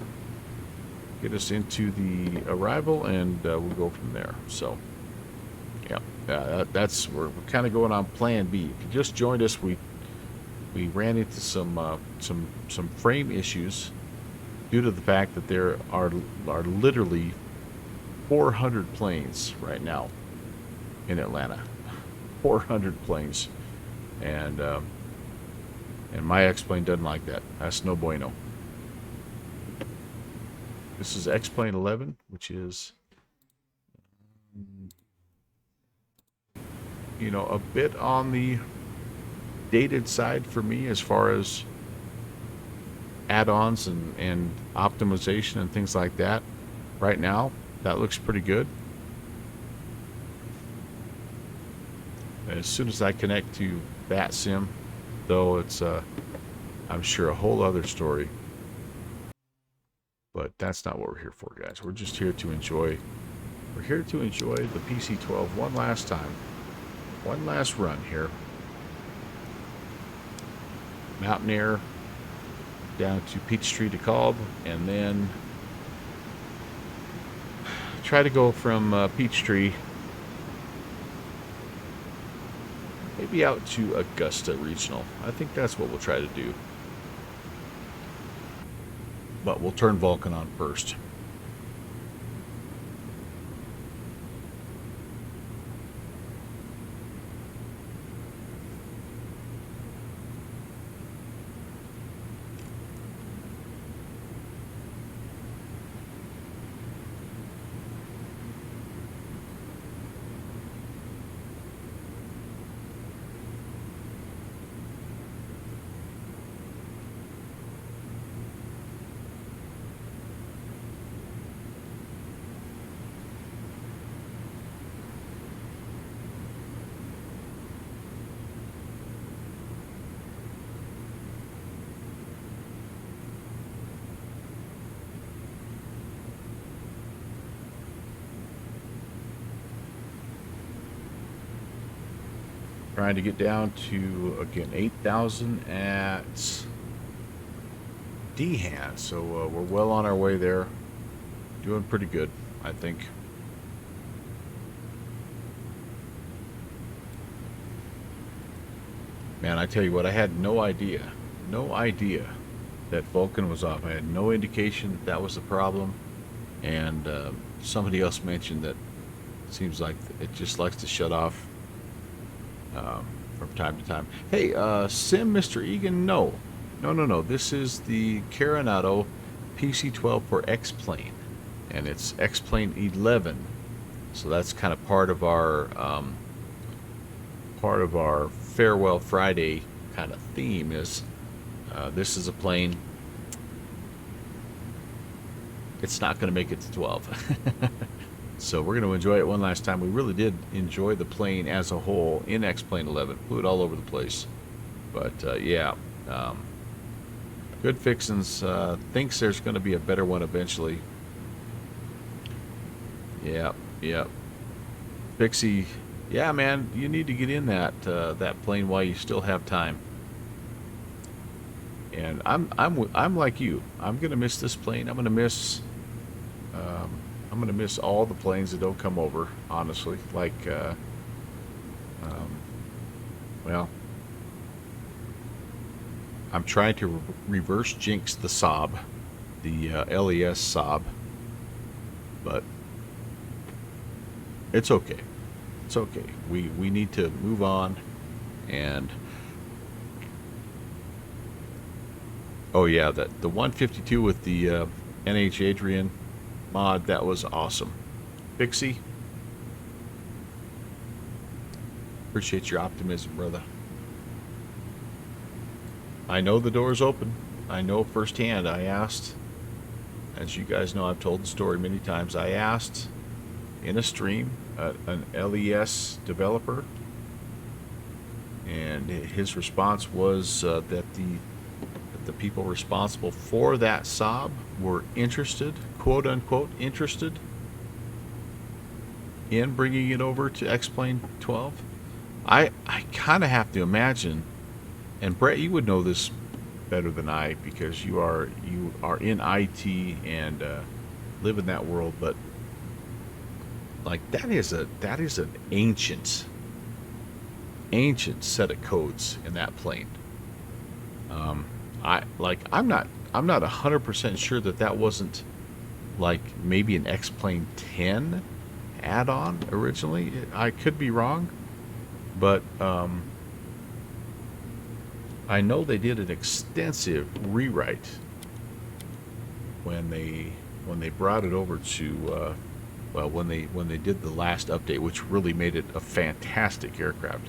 Get us into the arrival, and we'll go from there. So, yeah, that's we're kind of going on Plan B. If you just joined us, we ran into some frame issues due to the fact that there are literally 400 planes right now in Atlanta. 400 planes, and my X-plane doesn't like that. That's no bueno. This is X-plane 11, which is, a bit on the dated side for me as far as add-ons and optimization and things like that. Right now, that looks pretty good. As soon as I connect to that sim, though, it's I'm sure a whole other story. But that's not what we're here for, guys. We're just here to enjoy. We're here to enjoy the PC12 one last time, one last run here. Mountaineer down to Peachtree to Kalb, and then try to go from Peachtree maybe out to Augusta Regional. I think that's what we'll try to do. But we'll turn Vulcan on first. Trying to get down to, again, 8,000 at Dehan. So we're well on our way there. Doing pretty good, I think. Man, I tell you what, I had no idea that Vulcan was off. I had no indication that was the problem. And somebody else mentioned that Seems like it just likes to shut off from time to time. Hey, Sim, Mr. Egan, no. No, no, no. This is the Carenado PC12 for X-Plane. And it's X-Plane 11. So that's kind of part of our Farewell Friday kind of theme is this is a plane. It's not going to make it to 12. So we're going to enjoy it one last time. We really did enjoy the plane as a whole in X-Plane 11. Flew it all over the place. But yeah, good fixins. Thinks there's going to be a better one eventually. Yeah, yeah. Pixie, yeah, man, you need to get in that plane while you still have time. And I'm like you. I'm gonna miss this plane. I'm gonna miss all the planes that don't come over. Honestly, like, well, I'm trying to reverse jinx the Saab, the LES Saab, but it's okay. It's okay. We need to move on. And oh yeah, the 152 with the NH Adrian mod, that was awesome. Pixie, appreciate your optimism, brother. I know the door's open. I know firsthand. I asked, as you guys know, I've told the story many times. I asked in a stream an LES developer, and his response was that the people responsible for that Saab were interested, quote unquote, interested in bringing it over to X-Plane 12. I kind of have to imagine, and Brett, you would know this better than I because you are in IT and live in that world, but like that is an ancient set of codes in that plane. I'm not 100% sure that wasn't like maybe an X-Plane 10 add-on originally. I could be wrong, but I know they did an extensive rewrite when they brought it over to when they did the last update, which really made it a fantastic aircraft.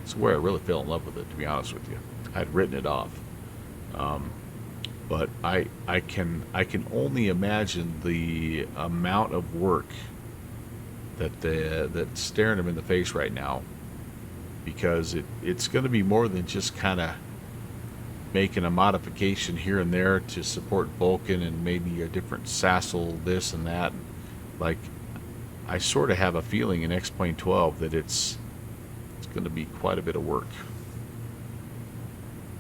It's where I really fell in love with it, to be honest with you. I'd written it off. But I can only imagine the amount of work that's staring them in the face right now, because it's going to be more than just kind of making a modification here and there to support Vulcan and maybe a different Sassel this and that. Like, I sort of have a feeling in X-Plane 12 that it's going to be quite a bit of work.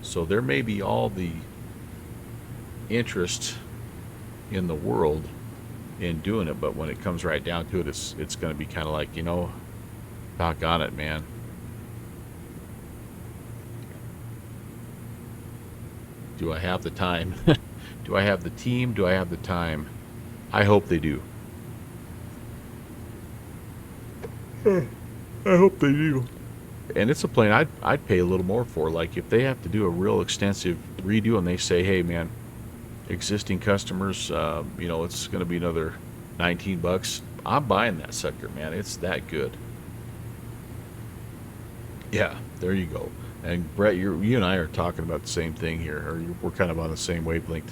So there may be all the interest in the world in doing it, but when it comes right down to it, it's going to be kind of like, doggone it, man. Do I have the time? Do I have the team? Do I have the time? I hope they do. I hope they do. And it's a plane I'd pay a little more for. Like, if they have to do a real extensive redo and they say, hey man, existing customers, it's going to be another $19, I'm buying that sucker, man. It's that good. Yeah, there you go. And Brett, you and I are talking about the same thing here, or we're kind of on the same wavelength,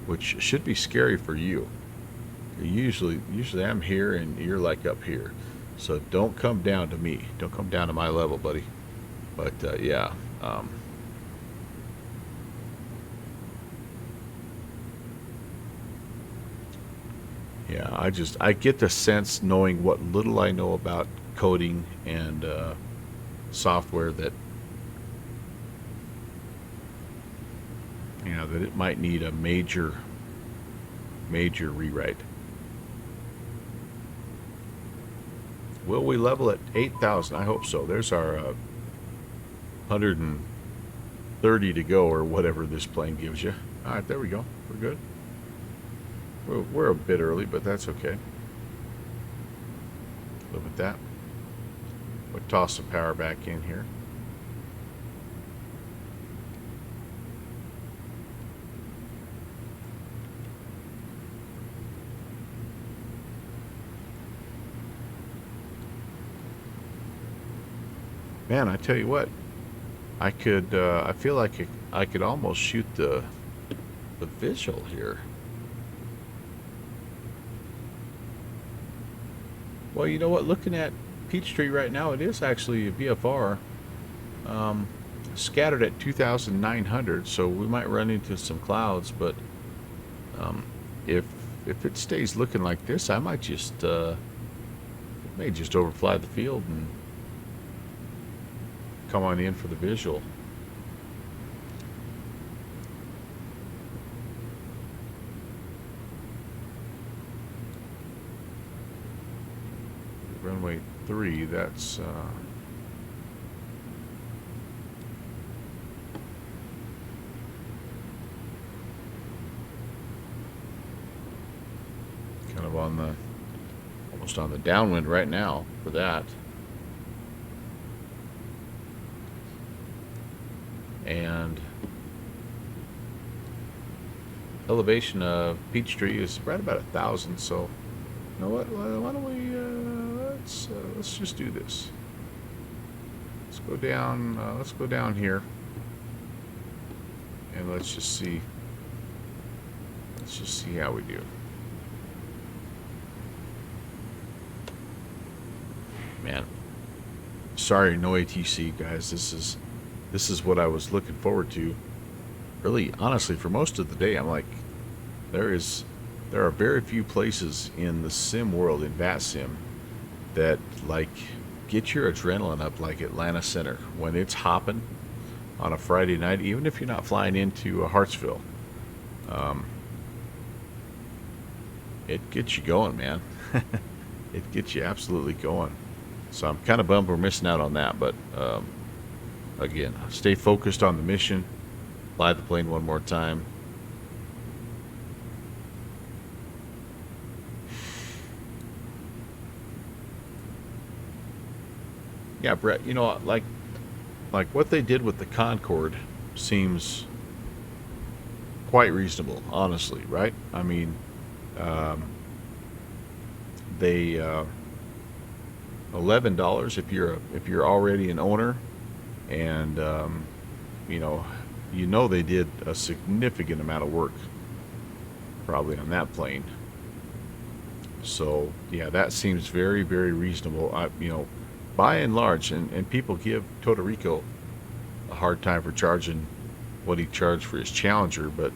which should be scary for you. Usually I'm here and you're like up here. So don't come down to me. Don't come down to my level, buddy. But yeah. Yeah, I get the sense, knowing what little I know about coding and software, that that it might need a major rewrite. Will we level at 8,000? I hope so. There's our 130 to go, or whatever this plane gives you. All right, there we go. We're good. We're a bit early, but that's okay. Live with that. We'll toss some power back in here. Man, I tell you what, I could. I feel like I could almost shoot the visual here. Well, you know what? Looking at Peachtree right now, it is actually a VFR scattered at 2,900. So we might run into some clouds, but if it stays looking like this, I might just may just overfly the field and come on in for the visual. Runway 3, that's kind of on the almost on the downwind right now for that. And elevation of Peachtree is right about 1,000. So, you know what? Why don't we let's just do this. Let's go down. Let's go down here, and let's just see. Let's just see how we do. Man, sorry, no ATC, guys. This is what I was looking forward to. Really, honestly, for most of the day, I'm like, there are very few places in the sim world, in VAT Sim, that like get your adrenaline up like Atlanta Center when it's hopping on a Friday night, even if you're not flying into Hartsville. It gets you going, man. It gets you absolutely going. So I'm kind of bummed we're missing out on that, but again, stay focused on the mission. Fly the plane one more time. Yeah, Brett, you know, like what they did with the Concorde seems quite reasonable, honestly, right? I mean, they $11 if you're already an owner, and you know they did a significant amount of work probably on that plane. So yeah, that seems very, very reasonable. By and large, and people give Todorico a hard time for charging what he charged for his Challenger, but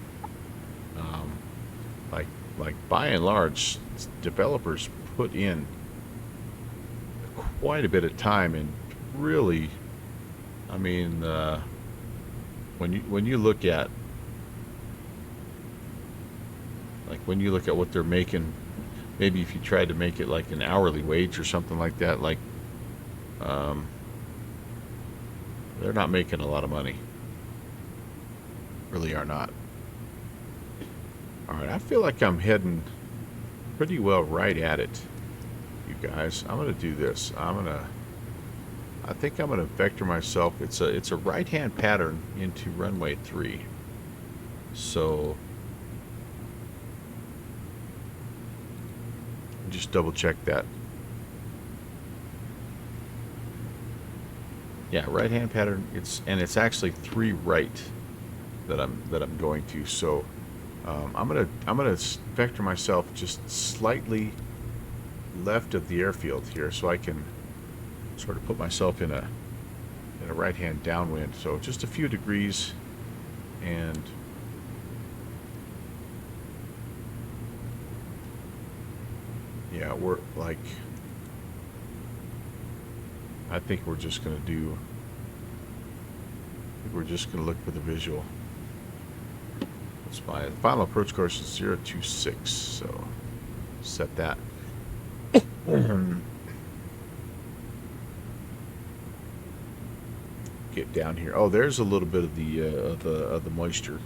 like by and large, developers put in quite a bit of time, and really, I mean, when you look at what they're making, maybe if you tried to make it like an hourly wage or something like that, like they're not making a lot of money. Really are not. All right, I feel like I'm heading pretty well right at it, you guys. I'm gonna do this. I think I'm gonna vector myself. It's a right-hand pattern into runway 3. So just double check that. Yeah, right-hand pattern. It's actually 3 right that I'm going to. So I'm gonna vector myself just slightly left of the airfield here, so I can sort of put myself in a right-hand downwind. So just a few degrees, and yeah, we're like, I think we're just gonna look for the visual. It's my final approach course is 026, so set that. Get down here. Oh, there's a little bit of the moisture.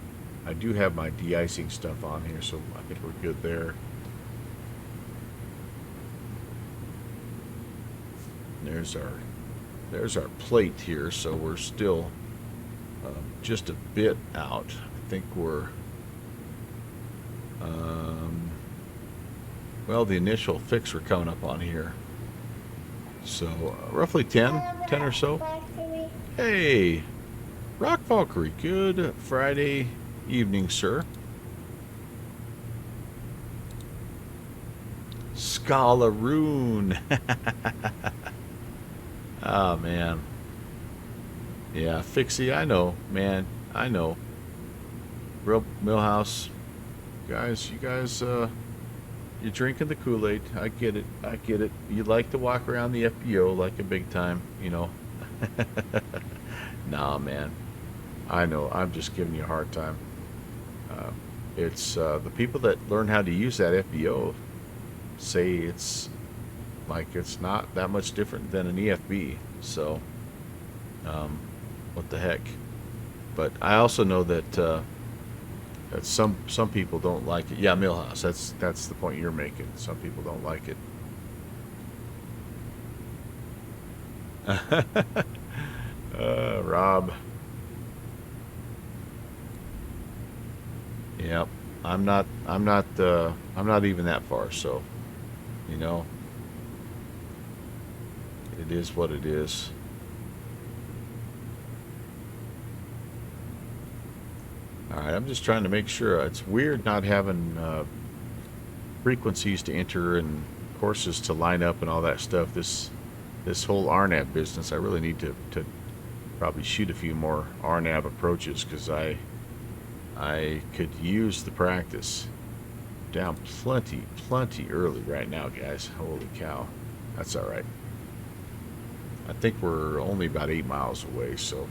I do have my de-icing stuff on here, so I think we're good there. there's our plate here. So we're still just a bit out. I think we're well, the initial fix we're coming up on here. So roughly 10 or so. Hey, Rock Valkyrie, good Friday evening, sir. Scalaroon. Oh, man. Yeah, Fixie, I know, man. I know. Real Millhouse. Guys, you guys, you're drinking the Kool-Aid. I get it. I get it. You like to walk around the FBO like a big time, you know. Nah, man. I know. I'm just giving you a hard time. It's the people that learn how to use that FBO say it's like it's not that much different than an EFB. So, what the heck? But I also know that that some people don't like it. Yeah, Millhouse. That's the point you're making. Some people don't like it. Rob. Yep. I'm not even that far, so you know, it is what it is. All right, I'm just trying to make sure. It's weird not having frequencies to enter and courses to line up and all that stuff. This whole RNAV business, I really need to probably shoot a few more RNAV approaches because I could use the practice. Down plenty early right now, guys. Holy cow. That's all right. I think we're only about 8 miles away, so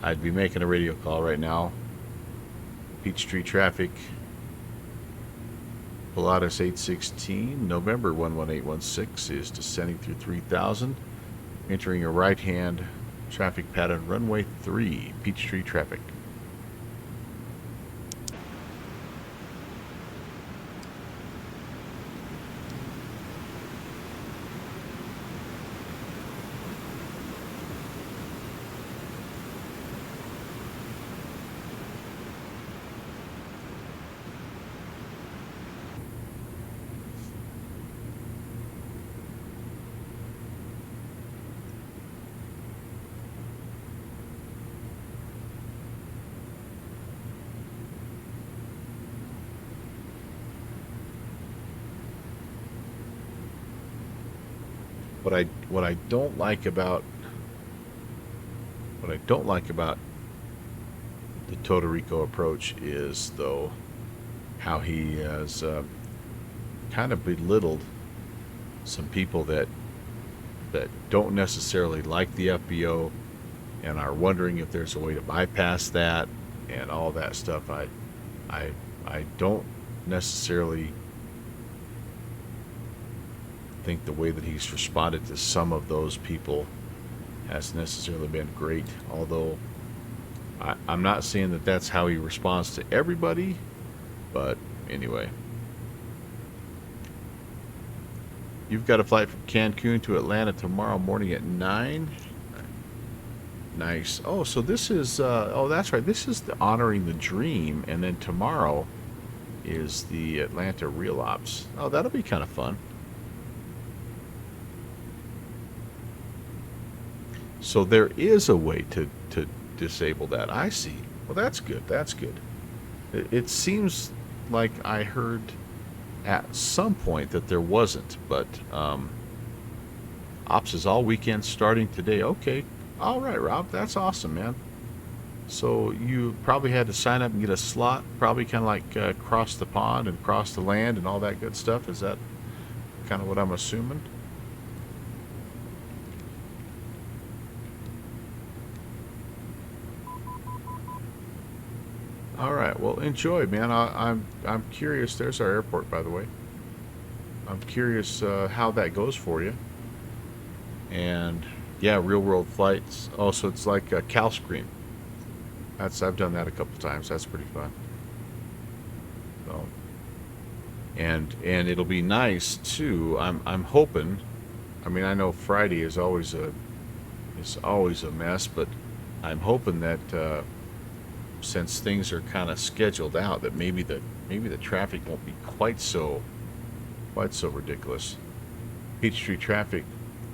I'd be making a radio call right now. Peachtree traffic. Pilatus 816, November 11816 is descending through 3000, entering a right-hand traffic pattern, runway 3, Peachtree traffic. What I don't like about the Todorico approach is, though, how he has kind of belittled some people that don't necessarily like the FBO and are wondering if there's a way to bypass that and all that stuff. I don't necessarily think the way that he's responded to some of those people has necessarily been great, although I'm not saying that that's how he responds to everybody, but anyway. You've got a flight from Cancun to Atlanta tomorrow morning at 9. Nice. Oh, so this is oh, that's right, this is the Honoring the Dream, and then tomorrow is the Atlanta Real Ops. Oh, that'll be kind of fun. So there is a way to disable that. I see. Well, that's good. That's good. It seems like I heard at some point that there wasn't, but ops is all weekend starting today. Okay. All right, Rob. That's awesome, man. So you probably had to sign up and get a slot, probably kind of like cross the pond and cross the land and all that good stuff. Is that kind of what I'm assuming? All right, well, enjoy, man. I'm curious. There's our airport, by the way. I'm curious how that goes for you. And yeah, real world flights. Oh, so it's like a Cal Scream. I've done that a couple times. That's pretty fun. So, and it'll be nice too. I'm hoping. I mean, I know Friday is always a mess, but I'm hoping that since things are kind of scheduled out, that maybe the traffic won't be quite so ridiculous. Peachtree traffic,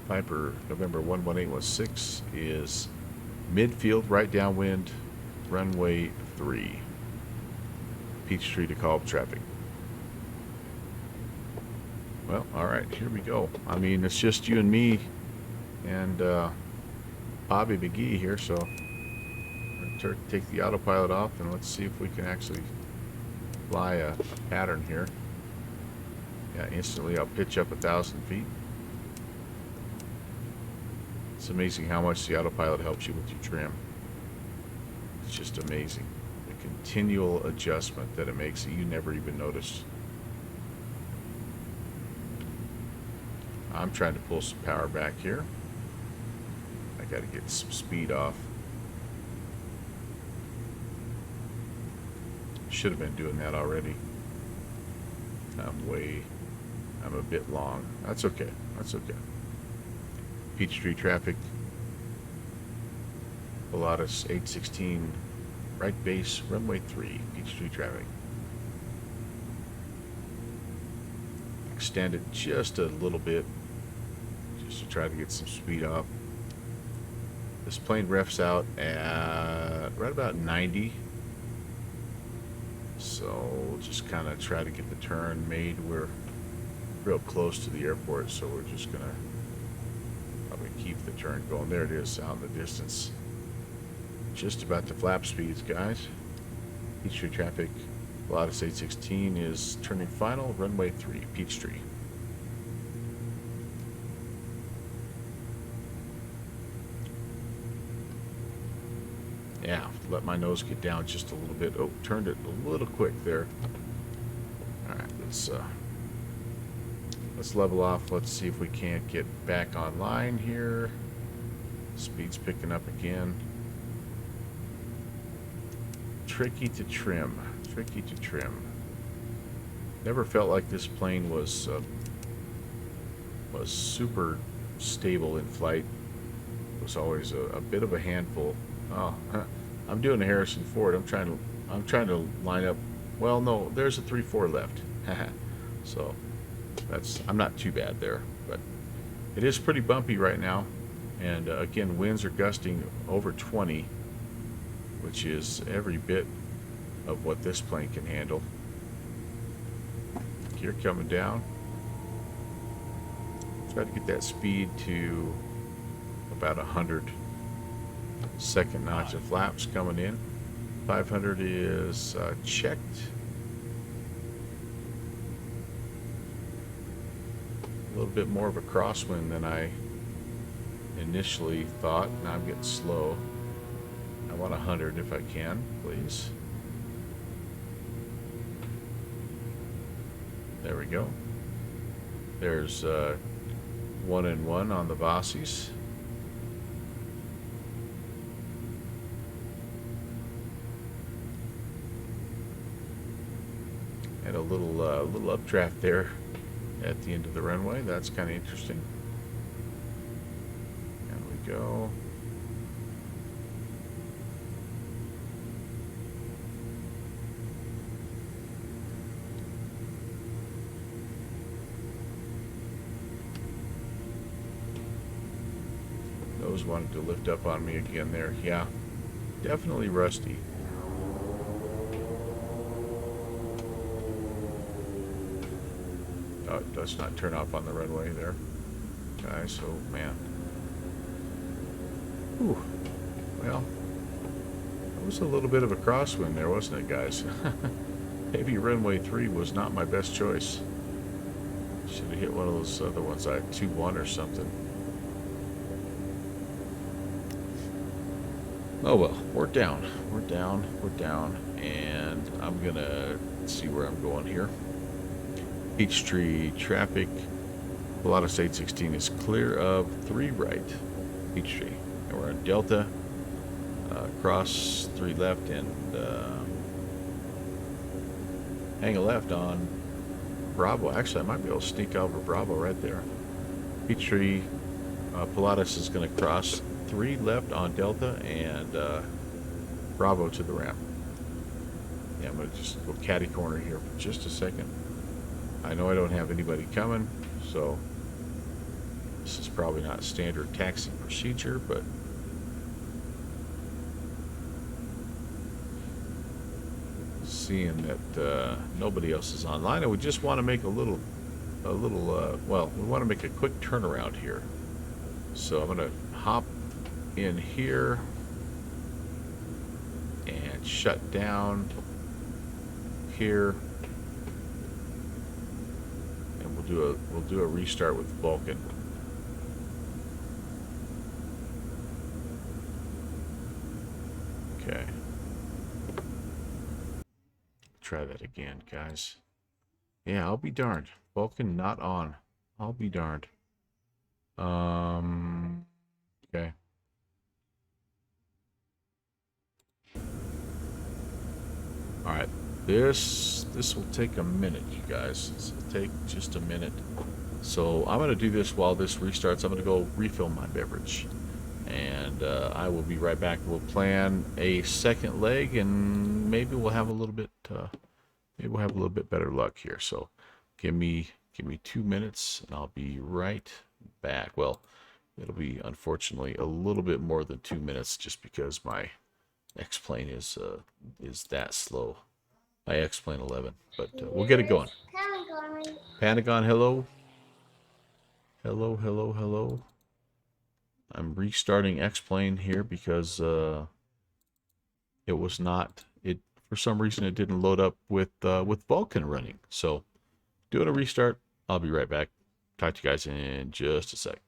Piper November 11816 is midfield, right downwind, runway 3. Peachtree to Colb traffic. Well, all right, here we go. I mean, it's just you and me and Bobby McGee here, so we're going to take the autopilot off and let's see if we can actually fly a pattern here. Yeah, instantly I'll pitch up 1,000 feet. It's amazing how much the autopilot helps you with your trim. It's just amazing. The continual adjustment that it makes that you never even notice. I'm trying to pull some power back here. I got to get some speed off. Should have been doing that already. I'm a bit long. That's okay. That's okay. Peachtree traffic. Pilatus 816, right base, runway 3, Peachtree traffic. Extend it just a little bit, just to try to get some speed off. This plane refs out at right about 90. So we'll just kind of try to get the turn made. We're real close to the airport, so we're just gonna probably keep the turn going. There it is out in the distance. Just about to flap speeds, guys. Peachtree traffic, Pilatus 816 is turning final, runway 3, Peachtree. Yeah, let my nose get down just a little bit. Oh, turned it a little quick there. All right, let's level off. Let's see if we can't get back online here. Speed's picking up again. Tricky to trim. Tricky to trim. Never felt like this plane was super stable in flight. It was always a bit of a handful. Oh, I'm doing a Harrison Ford. I'm trying to line up. Well, no, there's a 3-4 left. So I'm not too bad there, but it is pretty bumpy right now. And again, winds are gusting over 20, which is every bit of what this plane can handle. Gear coming down. Try to get that speed to about 100. Second notch of flaps coming in. 500 is checked. A little bit more of a crosswind than I initially thought. Now I'm getting slow. I want 100 if I can, please. There we go. There's 1 and 1 on the Vossies. And a little updraft there at the end of the runway. That's kind of interesting. And we go. Nose wanted to lift up on me again there. Yeah, definitely rusty. Oh, it does not turn off on the runway there, guys. So, man. Whew. Well, that was a little bit of a crosswind there, wasn't it, guys? Maybe runway 3 was not my best choice. Should have hit one of those other ones. I had 2-1 or something. Oh well, we're down. We're down. We're down. And I'm gonna see where I'm going here. Peachtree traffic. Pilatus 816 is clear of 3 right. Peachtree. And we're on Delta. Cross 3 left and hang a left on Bravo. Actually, I might be able to sneak over Bravo right there. Petrie Pilatus is going to cross 3 left on Delta and Bravo to the ramp. Yeah, I'm going to just go catty corner here for just a second. I know I don't have anybody coming, so this is probably not standard taxi procedure, but seeing that nobody else is online, and we just want to make well, we want to make a quick turnaround here. So I'm going to hop in here and shut down here, and we'll do a restart with Vulcan. Okay. Try that again, guys. Yeah, I'll be darned. Vulcan not on. I'll be darned. Okay. All right. This will take a minute, you guys. This will take just a minute. So I'm going to do this while this restarts. I'm going to go refill my beverage. And I will be right back. We'll plan a second leg, and maybe we'll have a little bit better luck here. So give me 2 minutes, and I'll be right back. Well, it'll be unfortunately a little bit more than 2 minutes, just because my X-plane is that slow. My X-plane 11, but we'll get it going. Pentagon, hello. Hello, hello, hello. I'm restarting X-plane here because it was not, for some reason it didn't load up with Vulcan running. So doing a restart. I'll be right back. Talk to you guys in just a sec.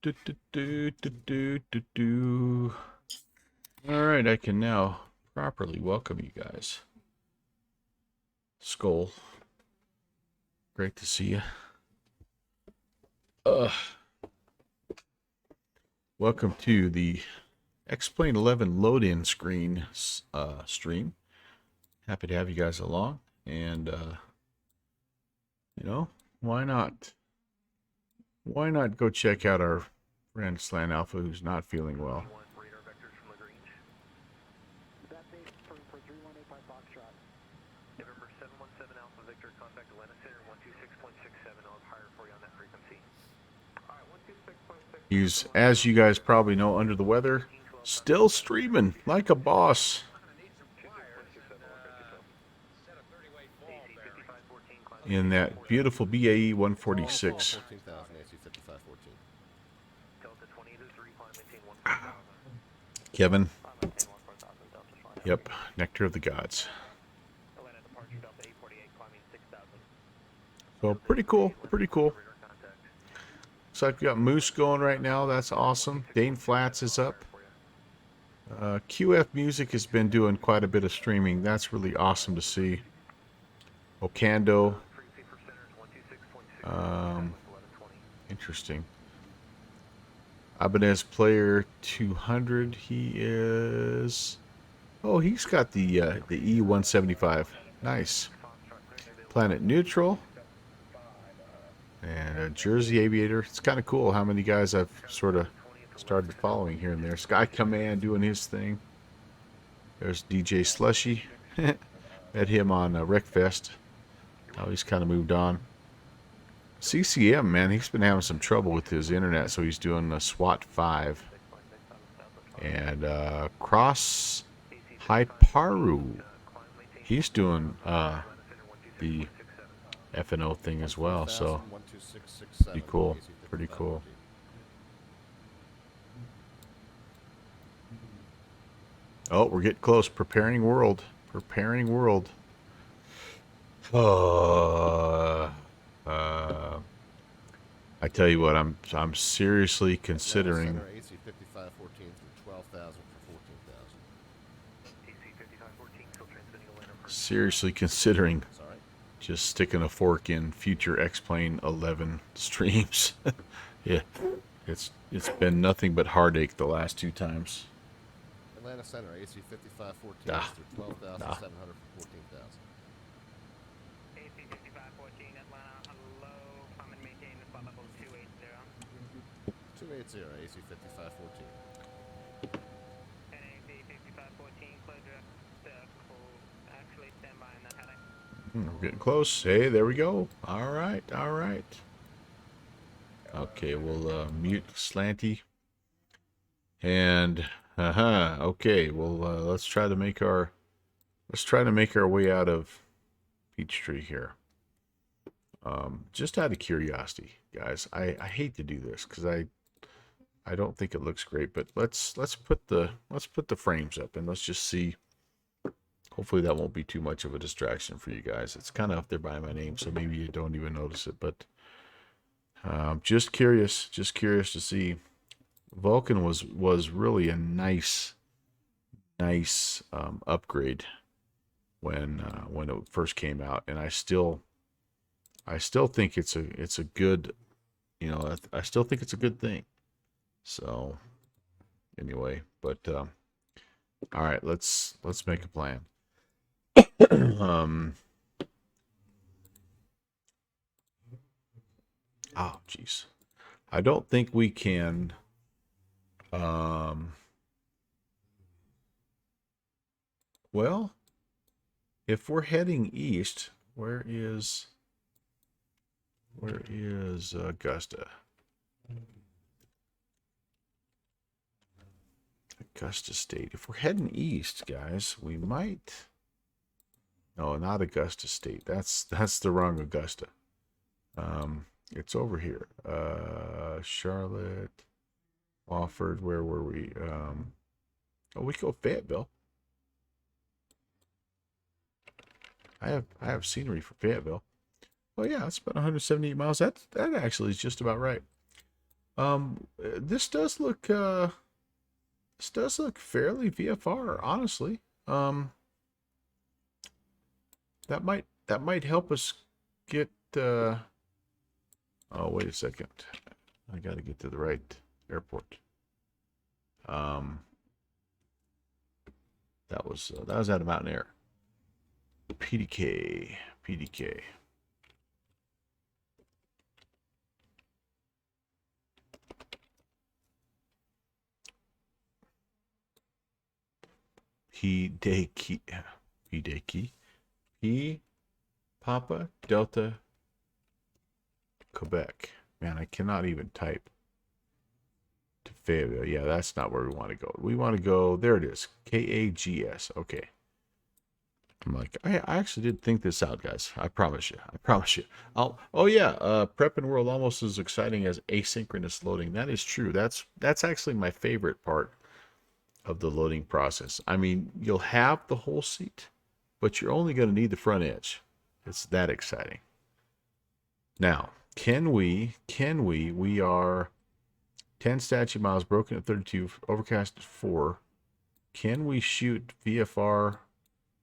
Do, do, do, do, do, do, do. All right, I can now properly welcome you guys. Skull, great to see you. Welcome to the X-Plane 11 load-in screen stream. Happy to have you guys along, and you know, why not? Why not go check out our friend Slant Alpha, who's not feeling well? Radar vectors from Lagrange. That's 8 for 3185 Foxtrot. November 717 Alpha Victor, contact Atlanta Center 126.67. I'll have higher for you on that frequency. Alright, 126.67. He's, as you guys probably know, under the weather, still streaming like a boss. In that beautiful BAE 146. 14,000 AC 5514. Delta 20 to 3, climb, maintain 14000. Kevin. Climb, maintain 14000, Delta 5. Yep, nectar of the gods. Atlanta departure, Delta 848, climbing 6000. So pretty cool, pretty cool. Radar contact. Looks like we got Moose going right now. That's awesome. Dane Flats is up. QF Music has been doing quite a bit of streaming. That's really awesome to see. Okando. Frequency for center is 126.67. Interesting. Ibanez Player 200. He is. Oh, he's got the E175. Nice. Planet Neutral. And Jersey Aviator. It's kind of cool how many guys I've sort of started following here and there. Sky Command doing his thing. There's DJ Slushy. Met him on Wreckfest. Now he's kind of moved on. CCM, man, he's been having some trouble with his internet, so he's doing a SWAT 5. And Cross Hyparu, he's doing the FNO thing as well, so 12,000, pretty cool, AC pretty cool. 5514. Oh, we're getting close. Preparing world. Preparing world. I tell you what, I'm seriously considering. Center AC 5514 through 12,000 for 14,000. DC 5514, still transmitting Atlanta for Seriously considering That's all right. just sticking a fork in future X-Plane 11 streams. Yeah, it's been nothing but heartache the last 2 times. Atlanta Center AC 5514 Nah. through 12,700 for 14,000. AC 5514, Atlanta, hello, climb and maintain flight level 280. 280 AC 5514. And AC 5514, close direct, cool, actually stand by in that heading. We're getting close. Hey, there we go. All right, all right. Okay, we'll mute Slanty. And okay, well let's try to make our way out of Peachtree here. Just out of curiosity, guys. I hate to do this because I don't think it looks great, but let's put the frames up and let's just see. Hopefully that won't be too much of a distraction for you guys. It's kind of up there by my name, so maybe you don't even notice it, but just curious to see. Vulcan was really a nice upgrade when it first came out, and I still think it's a good, I still think it's a good thing. So anyway, but all right, let's make a plan. Oh jeez, I don't think we can. Well, if we're heading east, where is Augusta? Augusta State. If we're heading east, guys, we might. No, not Augusta State. That's the wrong Augusta. It's over here. Charlotte, Wofford. Where were we? Oh, we go Fayetteville. I have scenery for Fayetteville. Oh yeah, it's about 178 miles. That actually is just about right. This does look fairly VFR, honestly. That might help us get oh, wait a second. I got to get to the right airport. That was out of Mountain Air. PDK. Hideki. P Papa Delta Quebec. Man, I cannot even type. To Fayetteville. Yeah, that's not where we want to go. We want to go, there it is. KAGS. Okay. I'm like, I actually did think this out, guys. I promise you. Oh yeah, prep and world almost as exciting as asynchronous loading. That is true. That's actually my favorite part of the loading process. I mean, you'll have the whole seat, but you're only going to need the front edge. It's that exciting. Now, we are 10 statute miles, broken at 32, overcast at 4. Can we shoot VFR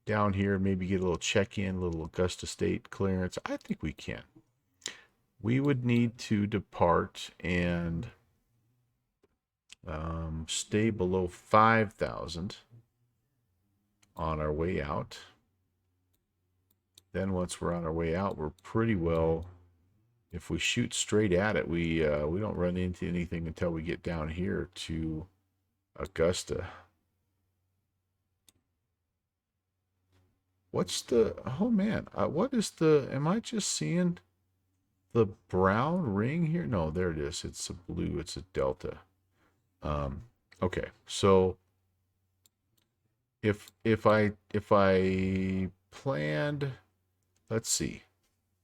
down here, maybe get a little check-in, a little Augusta State clearance? I think we can. We would need to depart and stay below 5,000 on our way out. Then once we're on our way out, we're pretty well, if we shoot straight at it, we don't run into anything until we get down here to Augusta. What's the, oh man, what is the, am I just seeing the brown ring here? No, there it is. It's a blue, it's a delta. Okay, so if I planned, let's see,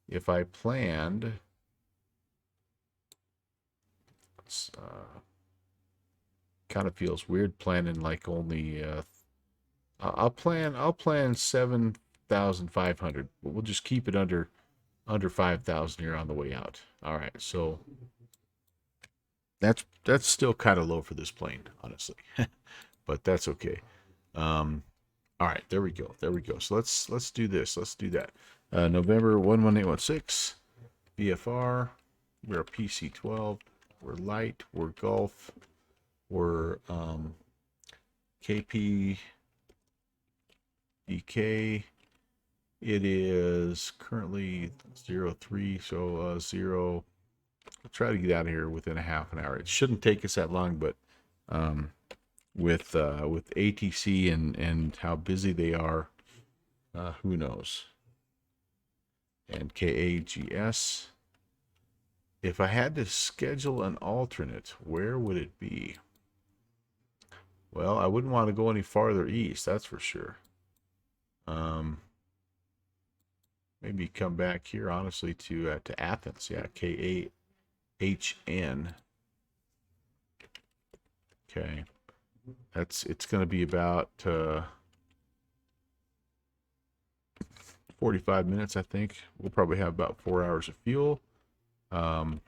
if I planned, kind of feels weird planning like only I'll plan 7,500, but we'll just keep it under 5,000 here on the way out. All right, so that's still kind of low for this plane, honestly, but that's okay. All right, there we go. So let's do this. Let's do that. November 11816, VFR. We're a PC12. We're light. We're Gulf. We're KP. DK. It is currently 03, so 0. We'll try to get out of here within a half an hour. It shouldn't take us that long, but with ATC and how busy they are, who knows? And KAGS. If I had to schedule an alternate, where would it be? Well, I wouldn't want to go any farther east, that's for sure. Maybe come back here, honestly, to Athens. Yeah, KAHN. Okay, it's going to be about 45 minutes, I think. We'll probably have about 4 hours of fuel. And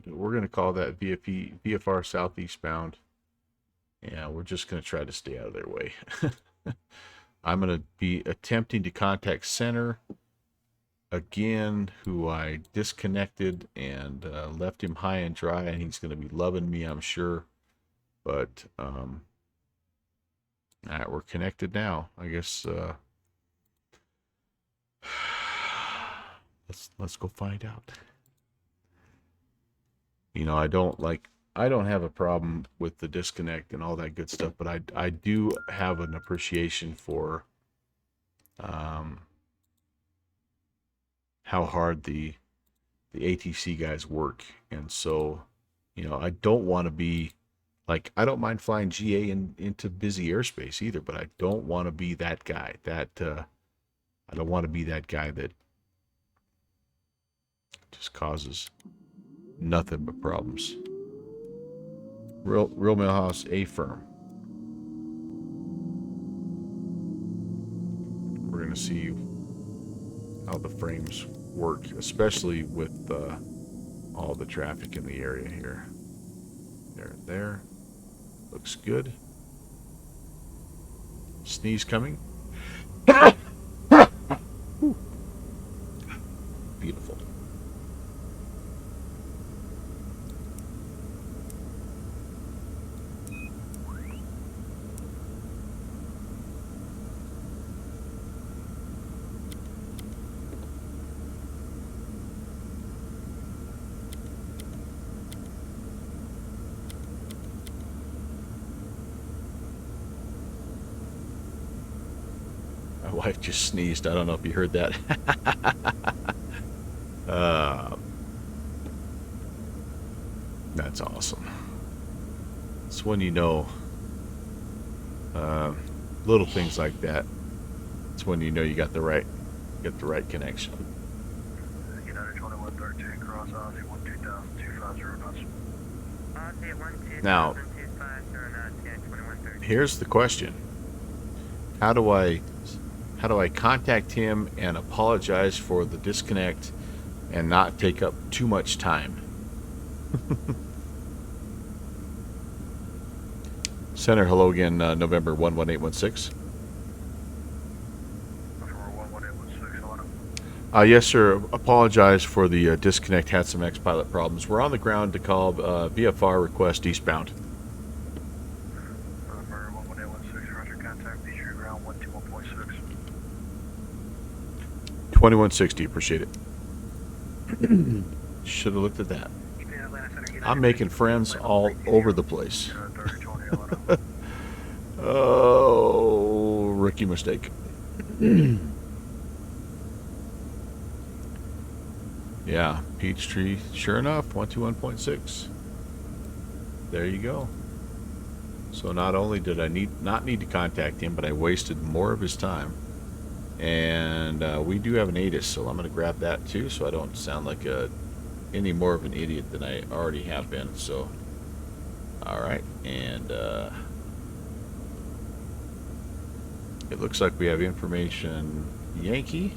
we're going to call that VFR southeast bound. Yeah, we're just going to try to stay out of their way. I'm going to be attempting to contact center again, who I disconnected and left him high and dry, and he's going to be loving me, I'm sure. But all right, we're connected now. I guess let's go find out. You know, I don't have a problem with the disconnect and all that good stuff, but I do have an appreciation for how hard the ATC guys work. And so, you know, I don't want to be like, I don't mind flying GA into busy airspace either, but I don't want to be that guy. I don't want to be that guy that just causes nothing but problems. Real Millhouse, A firm. We're going to see how the frames work, especially with all the traffic in the area here. There. Looks good. Sneeze coming. Beautiful. My wife just sneezed. I don't know if you heard that. That's awesome. It's when you know little things like that. It's when you know you got the right connection. United 2113, cross Aussie 12050 knots. Aussie 12050 Now, knots, yeah, 2113. here's the question. How do I contact him and apologize for the disconnect and not take up too much time? Center, hello again, November 11816. Before 11816, on him. Yes, sir. Apologize for the disconnect. Had some X-Pilot problems. We're on the ground to call VFR request eastbound. November 11816, roger, contact Beach ground 121.6. 2160. Appreciate it. Should have looked at that. I'm making friends all over the place. Oh, rookie mistake. Yeah, Peachtree. Sure enough, 121.6. There you go. So not only did I not need to contact him, but I wasted more of his time. And we do have an ATIS, so I'm going to grab that too, so I don't sound like any more of an idiot than I already have been. So, all right, and it looks like we have information Yankee.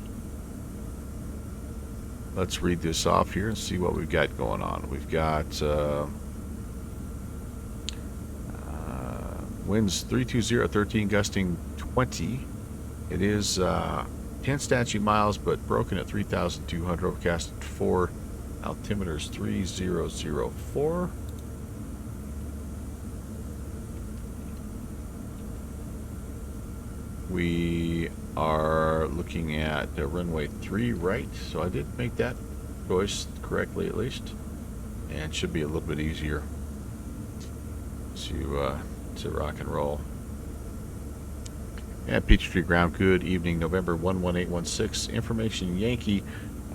Let's read this off here and see what we've got going on. We've got winds 320, 13, gusting 20. It is 10 statute miles, but broken at 3,200, overcast at 4. Altimeter's 3004. We are looking at runway 3 right, so I did make that choice correctly at least, and should be a little bit easier to rock and roll. And Peachtree Ground, good evening, November 11816. Information Yankee,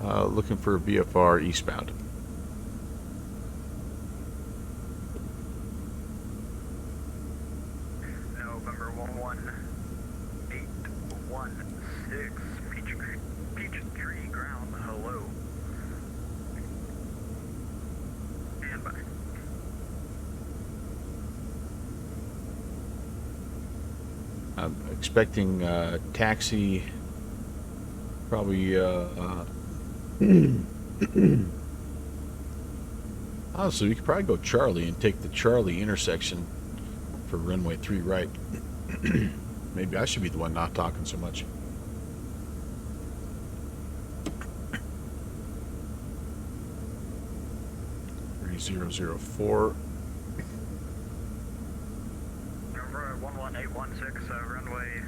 looking for VFR eastbound. November 11816, Peachtree ground, hello. Standby. I'm expecting taxi, probably honestly, we could probably go Charlie and take the Charlie intersection for runway 3 right. Maybe I should be the one not talking so much. .004. November 11816, runway.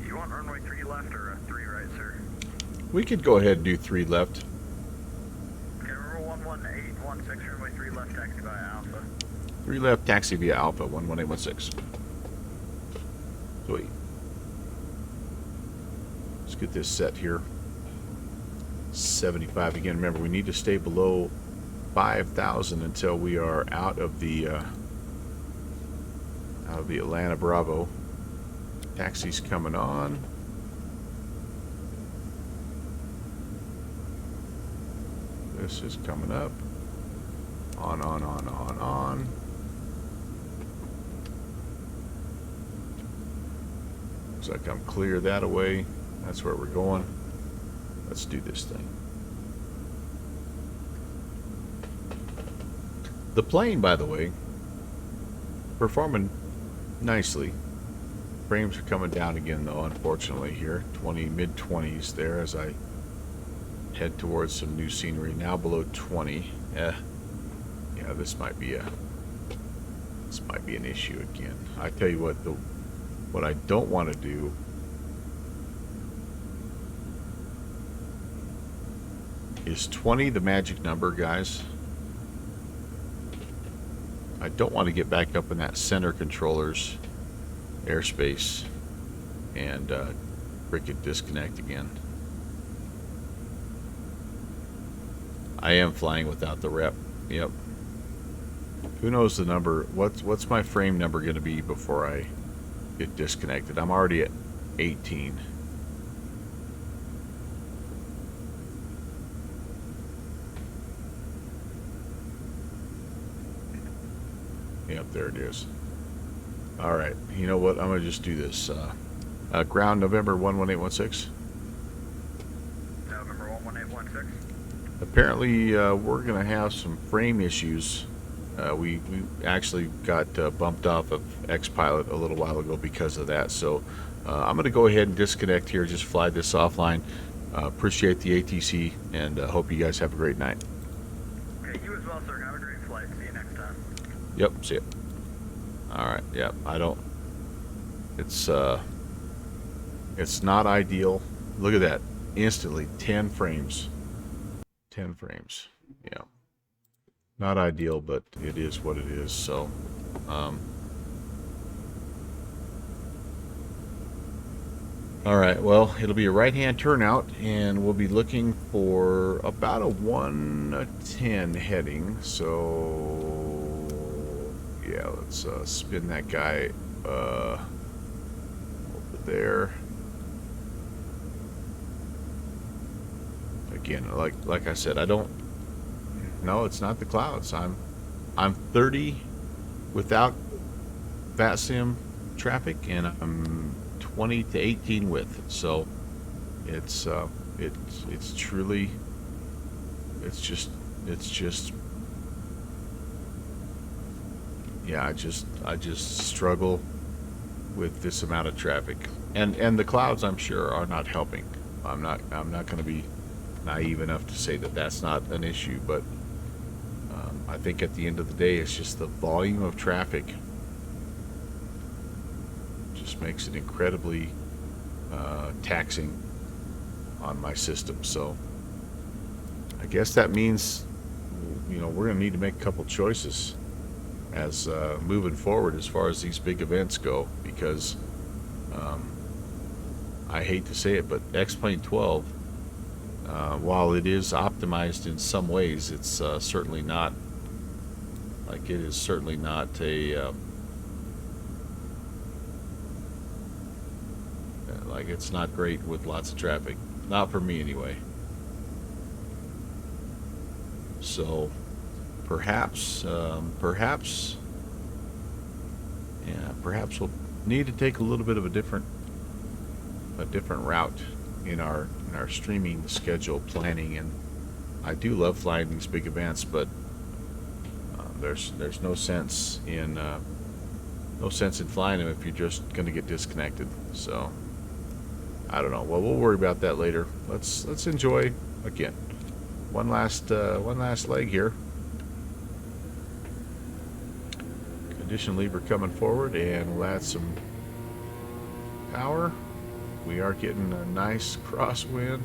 You want runway 3 left or 3 right, sir? We could go ahead and do 3 left. Okay, November 11816, runway 3 left, taxi by Alpha. 3 left, taxi via Alpha 11816. Sweet. Let's get this set here. 75 again. Remember, we need to stay below 5,000 until we are out of the Atlanta Bravo. Taxi's coming on. This is coming up. On. Looks like I'm clear that away. That's where we're going. Let's do this thing. The plane, by the way, performing nicely. Frames are coming down again, though, unfortunately, here. Mid-20s there as I head towards some new scenery. Now below 20. Yeah, this might be an issue again. I tell you what I don't want to do is 20 the magic number, guys. I don't want to get back up in that center controller's airspace and frickin' disconnect again. I am flying without the rep. Yep. Who knows the number? What's my frame number going to be before I get disconnected? I'm already at 18. Yep, there it is. All right. You know what? I'm going to just do this. Ground November 11816. November 11816. Apparently, we're going to have some frame issues. We actually got bumped off of X-Pilot a little while ago because of that. So I'm going to go ahead and disconnect here, just fly this offline. Appreciate the ATC, and hope you guys have a great night. Okay, you as well, sir. Have a great flight. See you next time. Yep, see it. All right, yeah, I don't. It's not ideal. Look at that, instantly 10 frames. 10 frames. Yeah. Not ideal, but it is what it is. So, all right. Well, it'll be a right-hand turnout, and we'll be looking for about a 110 heading. So, yeah, let's spin that guy over there. Again, like I said, I don't. No, it's not the clouds. I'm 30 without VATSIM traffic, and I'm 20 to 18 with. So it's truly, it's just yeah, I just struggle with this amount of traffic, and the clouds, I'm sure, are not helping. I'm not going to be naive enough to say that that's not an issue, but I think at the end of the day, it's just the volume of traffic just makes it incredibly taxing on my system. So I guess that means, you know, we're going to need to make a couple choices as moving forward as far as these big events go, because I hate to say it, but X-Plane 12, while it is optimized in some ways, it's certainly not, like, it is certainly not a like, it's not great with lots of traffic, not for me anyway. So perhaps perhaps we'll need to take a little bit of a different route in our streaming schedule planning. And I do love flying these big events, but there's no sense in flying them if you're just going to get disconnected. So I don't know. Well, we'll worry about that later. Let's enjoy again one last leg here. Condition lever coming forward, and we'll add some power. We are getting a nice crosswind.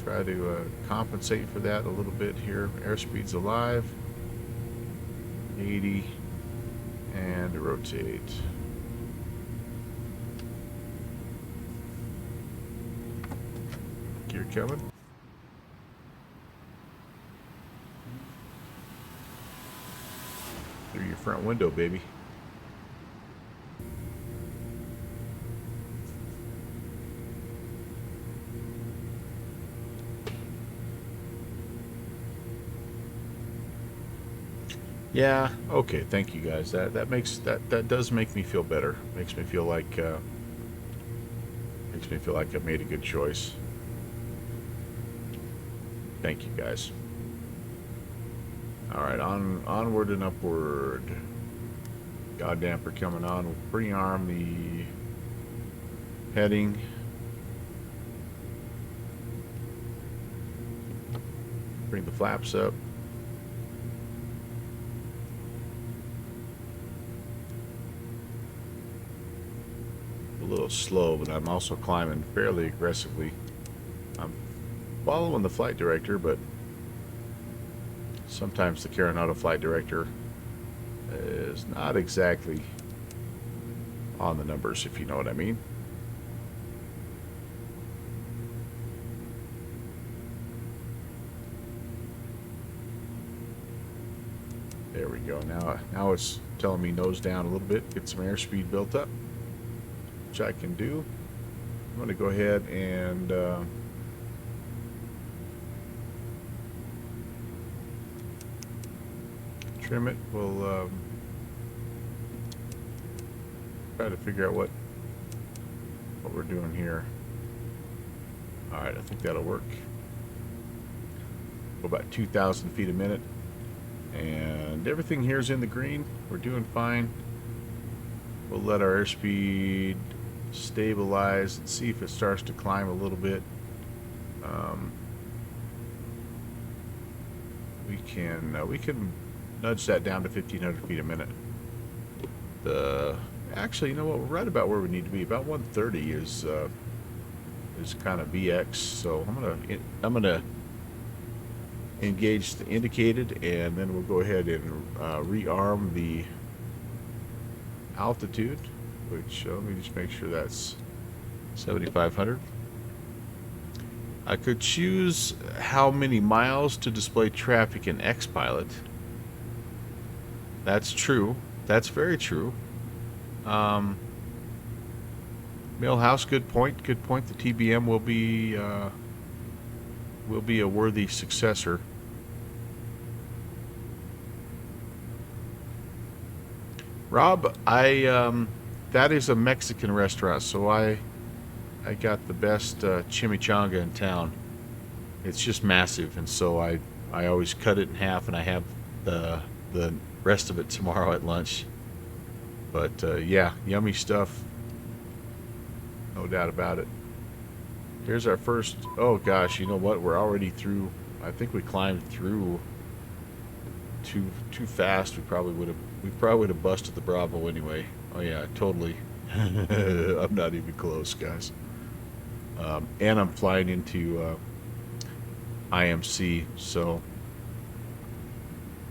Try to compensate for that a little bit here. Airspeed's alive. 80, and rotate. Gear coming. Through your front window, baby. Yeah, okay, thank you guys. That does make me feel better. Makes me feel like I made a good choice. Thank you guys. All right, onward and upward. God damper coming on. We'll pre-arm the heading. Bring the flaps up. A little slow, but I'm also climbing fairly aggressively. I'm following the flight director, but sometimes the Carenado flight director is not exactly on the numbers, if you know what I mean. There we go. Now it's telling me nose down a little bit, get some airspeed built up, which I can do. I'm going to go ahead and trim it. We'll try to figure out what we're doing here. All right, I think that'll work. Go about 2,000 feet a minute. And everything here is in the green. We're doing fine. We'll let our airspeed stabilize and see if it starts to climb a little bit. We can nudge that down to 1,500 feet a minute. Actually, you know what? We're right about where we need to be. About 130 is kind of VX. So I'm gonna engage the indicated, and then we'll go ahead and rearm the altitude, which let me just make sure that's 7,500. I could choose how many miles to display traffic in XPilot. That's true. That's very true. Millhouse, good point. Good point. The TBM will be a worthy successor. Rob, that is a Mexican restaurant, so I got the best chimichanga in town. It's just massive, and so I always cut it in half, and I have the rest of it tomorrow at lunch. But yeah, yummy stuff, no doubt about it. Here's our first. Oh gosh, you know what? We're already through. I think we climbed through too fast. We probably would have busted the Bravo anyway. Oh yeah, totally. I'm not even close, guys. And I'm flying into IMC, so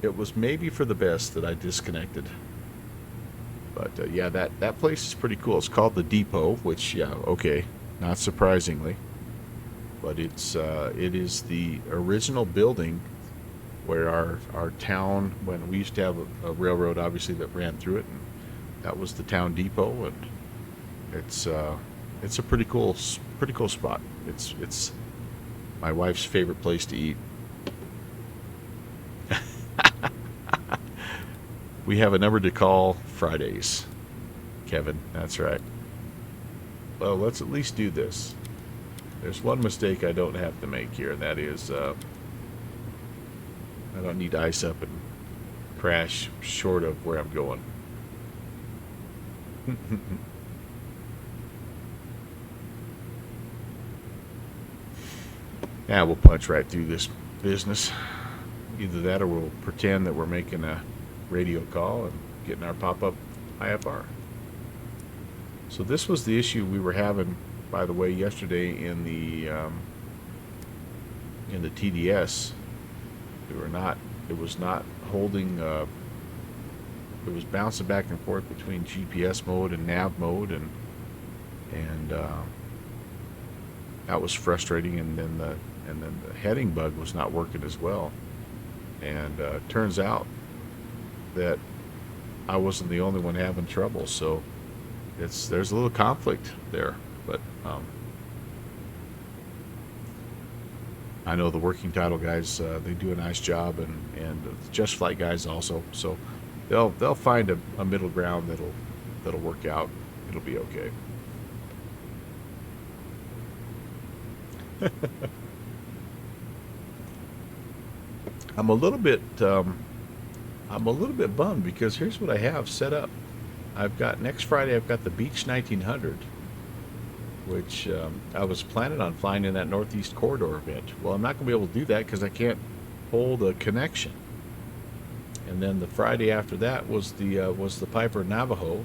it was maybe for the best that I disconnected. But yeah, that place is pretty cool. It's called the Depot, which, yeah, okay, not surprisingly, but it is the original building where our town, when we used to have a railroad, obviously, that ran through it, and that was the town depot, and it's a pretty cool spot. It's my wife's favorite place to eat. We have a number to call Fridays, Kevin. That's right. Well, let's at least do this. There's one mistake I don't have to make here, and that is I don't need to ice up and crash short of where I'm going. Yeah, we'll punch right through this business. Either that or we'll pretend that we're making a radio call and getting our pop-up IFR. So this was the issue we were having, by the way, yesterday in the TDS. It was not holding, it was bouncing back and forth between GPS mode and nav mode, and that was frustrating, and then the heading bug was not working as well. And turns out that I wasn't the only one having trouble, so there's a little conflict there, but I know the working title guys, they do a nice job, and the Just Flight guys also, so they'll find a middle ground that'll work out. It'll be okay. I'm a little bit I'm a little bit bummed because here's what I have set up. I've got next Friday. I've got the Beach 1900, which I was planning on flying in that Northeast Corridor event. Well, I'm not going to be able to do that because I can't hold a connection. And then the Friday after that was the Piper Navajo.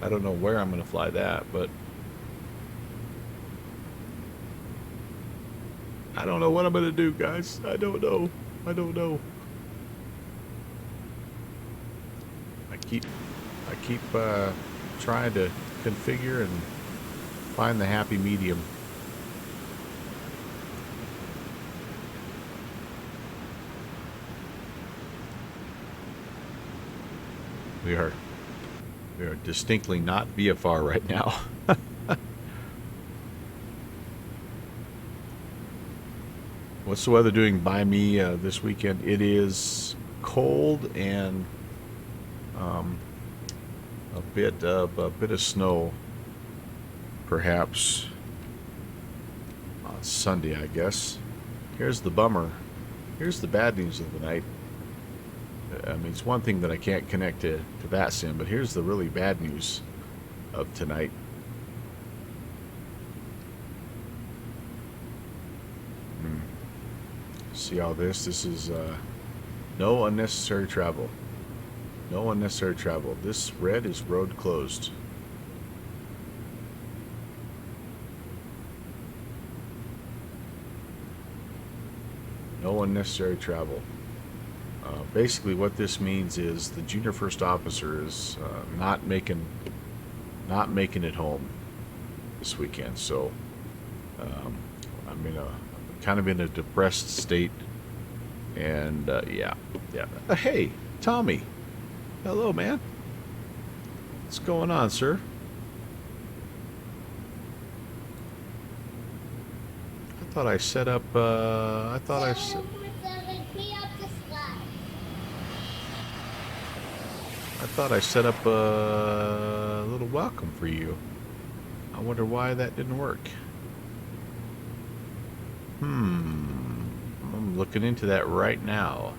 I don't know where I'm going to fly that, but I don't know what I'm going to do, guys. I don't know. I don't know. I keep trying to configure and find the happy medium. We are distinctly not VFR right now. What's the weather doing by me this weekend? It is cold and a bit of snow, perhaps on Sunday, I guess. Here's the bummer. Here's the bad news of the night. I mean, it's one thing that I can't connect to VATSIM, but here's the really bad news of tonight. See all this? This is no unnecessary travel. No unnecessary travel. This red is road closed. No unnecessary travel. Basically, what this means is the junior first officer is not making it home this weekend. So I'm kind of in a depressed state, and yeah. Hey, Tommy. Hello, man. What's going on, sir? I thought I set up. I thought I set. I thought I set up a little welcome for you. I wonder why that didn't work. I'm looking into that right now.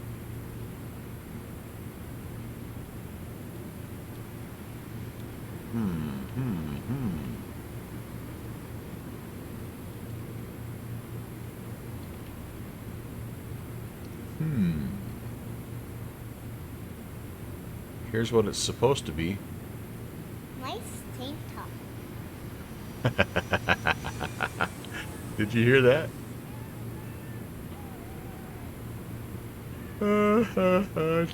Here's what it's supposed to be. Nice tank top. Did you hear that?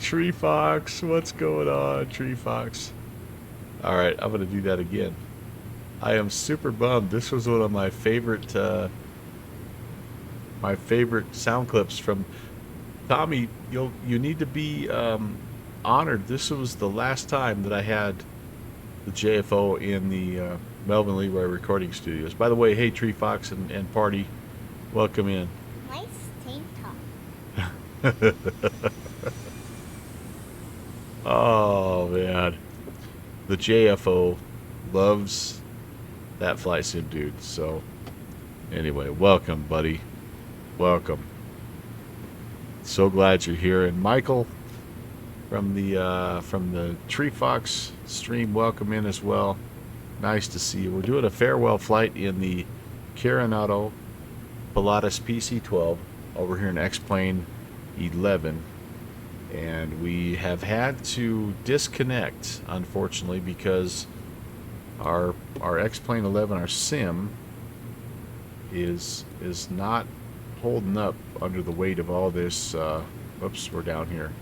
Tree Fox, what's going on, Tree Fox? All right, I'm gonna do that again. I am super bummed. This was one of my favorite sound clips from Tommy. You need to be honored. This was the last time that I had the JFO in the Melvin Leroy recording studios. By the way, hey Tree Fox and party, welcome in. Nice tank top. Oh man, the JFO loves that flight sim dude. So anyway, welcome buddy, welcome. So glad you're here. And Michael from the Tree Fox stream, welcome in as well. Nice to see you. We're doing a farewell flight in the Carenado Pilatus PC12 over here in X-Plane 11, and we have had to disconnect, unfortunately, because our X-Plane 11, our sim, is not holding up under the weight of all this. Oops, we're down here.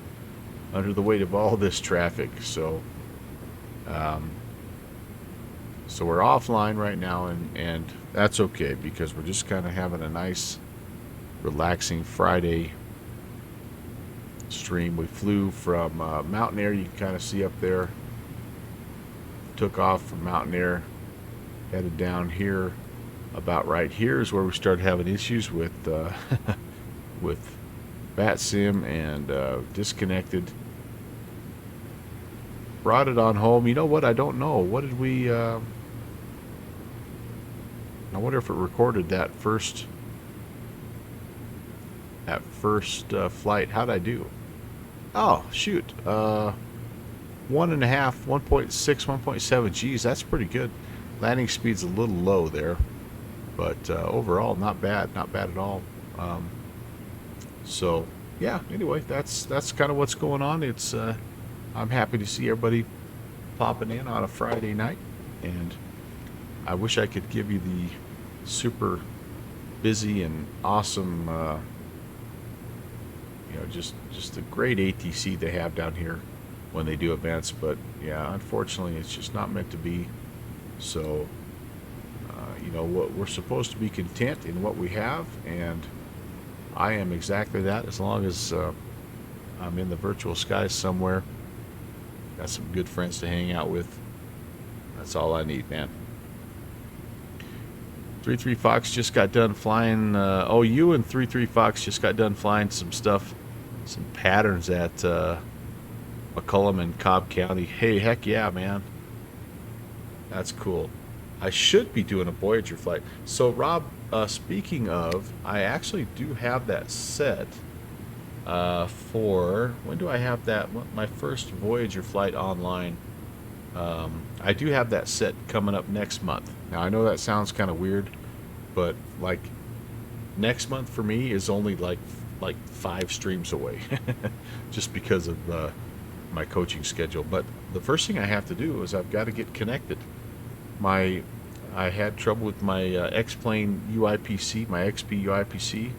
Under the weight of all this traffic, so we're offline right now, and that's okay because we're just kind of having a nice, relaxing Friday stream. We flew from Mountain Air. You can kind of see up there. Took off from Mountain Air, headed down here. About right here is where we started having issues with with VATSIM and disconnected. Brought it on home. You know what? I don't know. What did we? I wonder if it recorded that first flight. How'd I do? Oh, shoot. 1.5, 1.6, 1.7. Geez, that's pretty good. Landing speed's a little low there, but overall, not bad. Not bad at all. Um, so, yeah. Anyway, that's kind of what's going on. It's I'm happy to see everybody popping in on a Friday night, and I wish I could give you the super busy and awesome, just the great ATC they have down here when they do events. But yeah, unfortunately, it's just not meant to be. So, what we're supposed to be content in what we have, and I am exactly that. As long as I'm in the virtual skies somewhere, got some good friends to hang out with. That's all I need, man. 33 Fox just got done flying. You and 33 Fox just got done flying some stuff, some patterns at McCullum and Cobb County. Hey, heck yeah, man. That's cool. I should be doing a Voyager flight. So, Rob, speaking of, I actually do have that set for, when do I have that? My first Voyager flight online. I do have that set coming up next month. Now, I know that sounds kind of weird, but like next month for me is only like 5 streams away, just because of my coaching schedule. But the first thing I have to do is I've got to get connected. I had trouble with my X-Plane UIPC, my XP UIPC.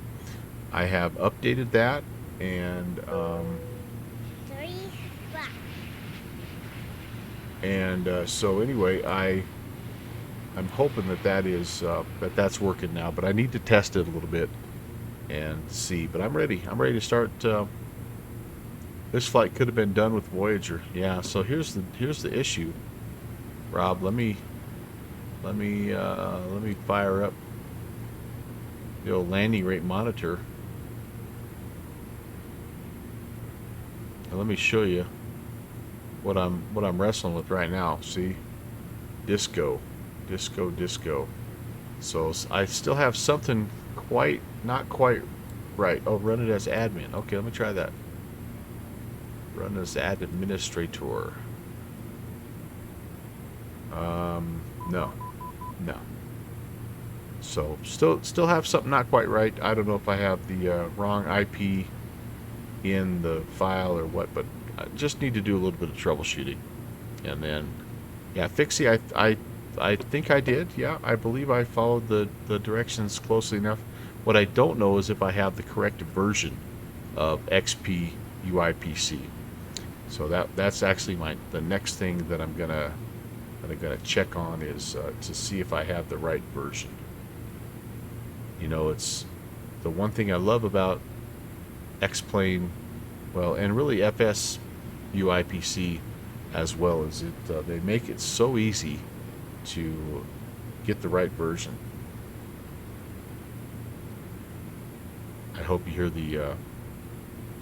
I have updated that, and 3 black. So anyway, I'm hoping that's working now. But I need to test it a little bit and see. But I'm ready. I'm ready to start. This flight could have been done with Voyager. Yeah. So here's the issue, Rob. Let me fire up the old landing rate monitor, and let me show you what I'm wrestling with right now. See, disco. So I still have something not quite right. Oh, run it as admin. Okay, let me try that. Run as ad administrator. No. So still have something not quite right. I don't know if I have the wrong IP in the file or what, but I just need to do a little bit of troubleshooting. And then, yeah, Fixie, I think I did. Yeah, I believe I followed the directions closely enough. What I don't know is if I have the correct version of XP UIPC. So that's actually the next thing that I'm gonna check on is to see if I have the right version. It's the one thing I love about X-Plane, well, and really FS UIPC as well, is they make it so easy to get the right version. I hope you hear the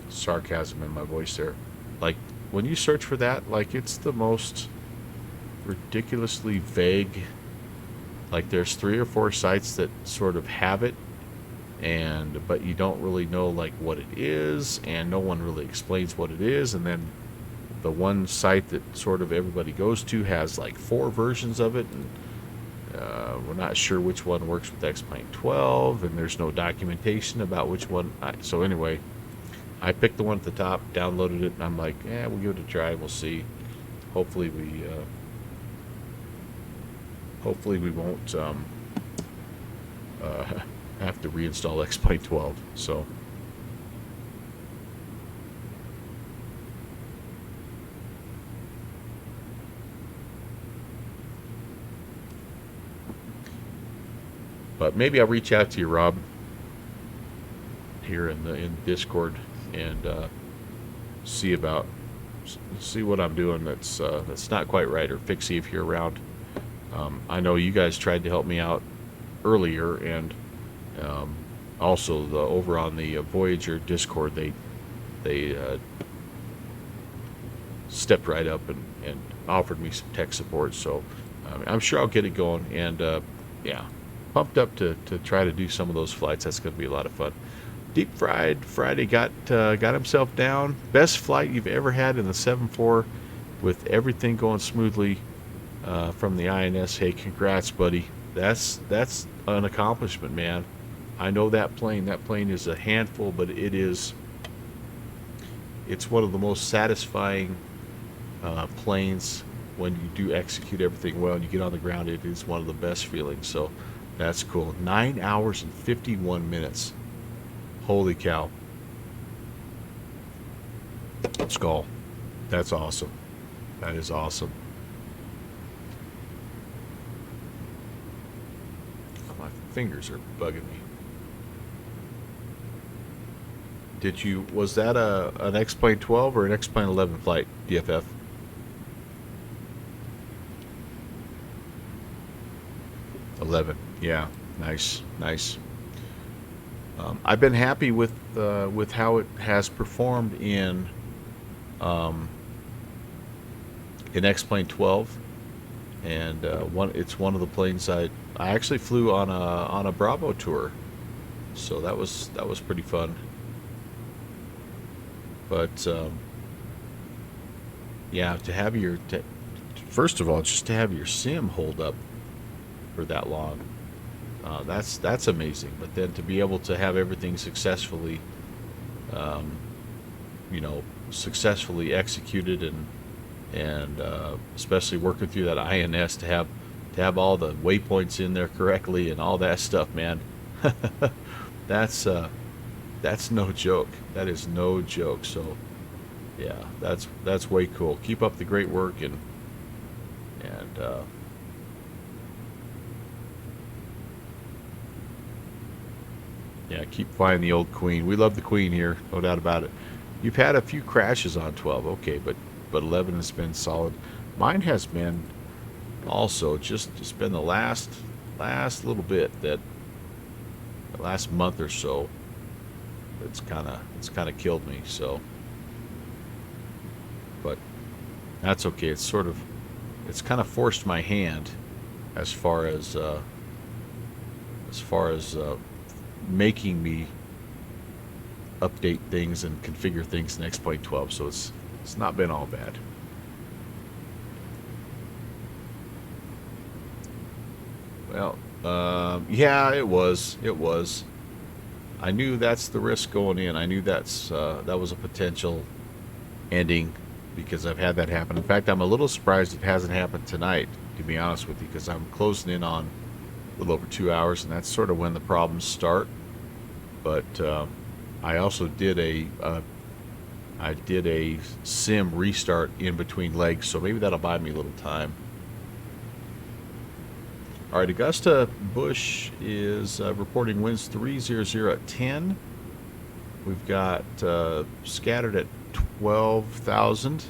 sarcasm in my voice there. Like, when you search for that, like, it's the most ridiculously vague. Like, there's 3 or 4 sites that sort of have it, but you don't really know like what it is, and no one really explains what it is. And then the one site that sort of everybody goes to has like 4 versions of it, and we're not sure which one works with X-Plane 12, and there's no documentation about which one. So anyway, I picked the one at the top, downloaded it, and I'm like, we'll give it a try. We'll see. Hopefully we won't have to reinstall X-Plane 12. So. But maybe I'll reach out to you, Rob, here in Discord, and see what I'm doing that's not quite right, or Fixie if you're around. I know you guys tried to help me out earlier, and also over on the Voyager Discord, they stepped right up and offered me some tech support. So I'm sure I'll get it going, and yeah, pumped up to try to do some of those flights. That's going to be a lot of fun. Deep fried Friday got himself down. Best flight you've ever had in the 7-4 with everything going smoothly from the INS. Hey, congrats, buddy. That's an accomplishment, man. I know that plane. That plane is a handful, but it's one of the most satisfying planes when you do execute everything well and you get on the ground. It is one of the best feelings. So that's cool. 9 hours and 51 minutes. Holy cow. Skull. That's awesome. That is awesome. My fingers are bugging me. Was that an X-Plane 12 or an X-Plane 11 flight, DFF? Yeah, nice. I've been happy with how it has performed in X-Plane 12, and it's one of the planes I actually flew on a Bravo tour, so that was pretty fun. But yeah, first of all, just to have your sim hold up for that long, that's amazing. But then to be able to have everything successfully successfully executed, and especially working through that INS, to have all the waypoints in there correctly and all that stuff, man. that's no joke. That is no joke. So yeah, that's way cool. Keep up the great work, and yeah, keep flying the old Queen. We love the Queen here, no doubt about it. You've had a few crashes on 12, okay, but 11 has been solid. Mine has been also just been the last little bit, that the last month or so. It's kind of killed me. So, but that's okay. It's kind of forced my hand as far as making me update things and configure things in X-Plane 12, so it's not been all bad. Well, yeah, it was. I knew that's the risk going in. I knew that was a potential ending, because I've had that happen. In fact, I'm a little surprised it hasn't happened tonight, to be honest with you, because I'm closing in on a little over 2 hours, and that's sort of when the problems start. But I also did a sim restart in between legs, so maybe that'll buy me a little time. All right, Augusta Bush is reporting winds 300 at 10. We've got scattered at 12,000.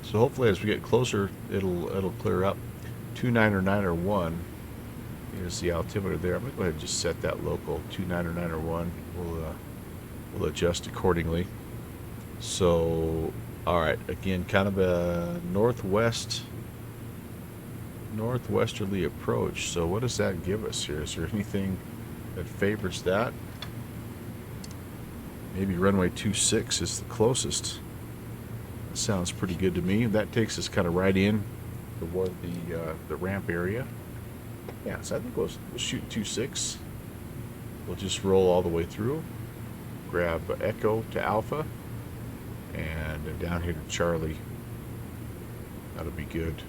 So hopefully as we get closer, it'll clear up. 29901 is the altimeter there. I'm gonna go ahead and just set that local 29901. We'll adjust accordingly. So, all right, again, kind of a northwesterly approach. So what does that give us here? Is there anything that favors that? Maybe runway 26 is the closest. That sounds pretty good to me. That takes us kind of right in toward the ramp area. Yeah, so I think we'll shoot 26. We'll just roll all the way through, grab Echo to Alpha, and down here to Charlie. That'll be good.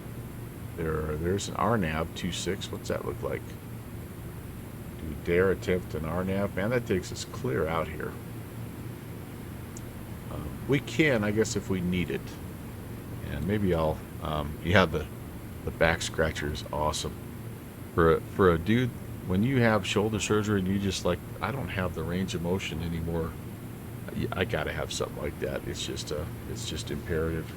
There's an RNAV 26. What's that look like? Do we dare attempt an RNAV? Man, that takes us clear out here. We can, I guess, if we need it. And maybe I'll, yeah, the back scratcher is awesome. For a dude, when you have shoulder surgery and you just like, I don't have the range of motion anymore, I gotta have something like that. It's just imperative.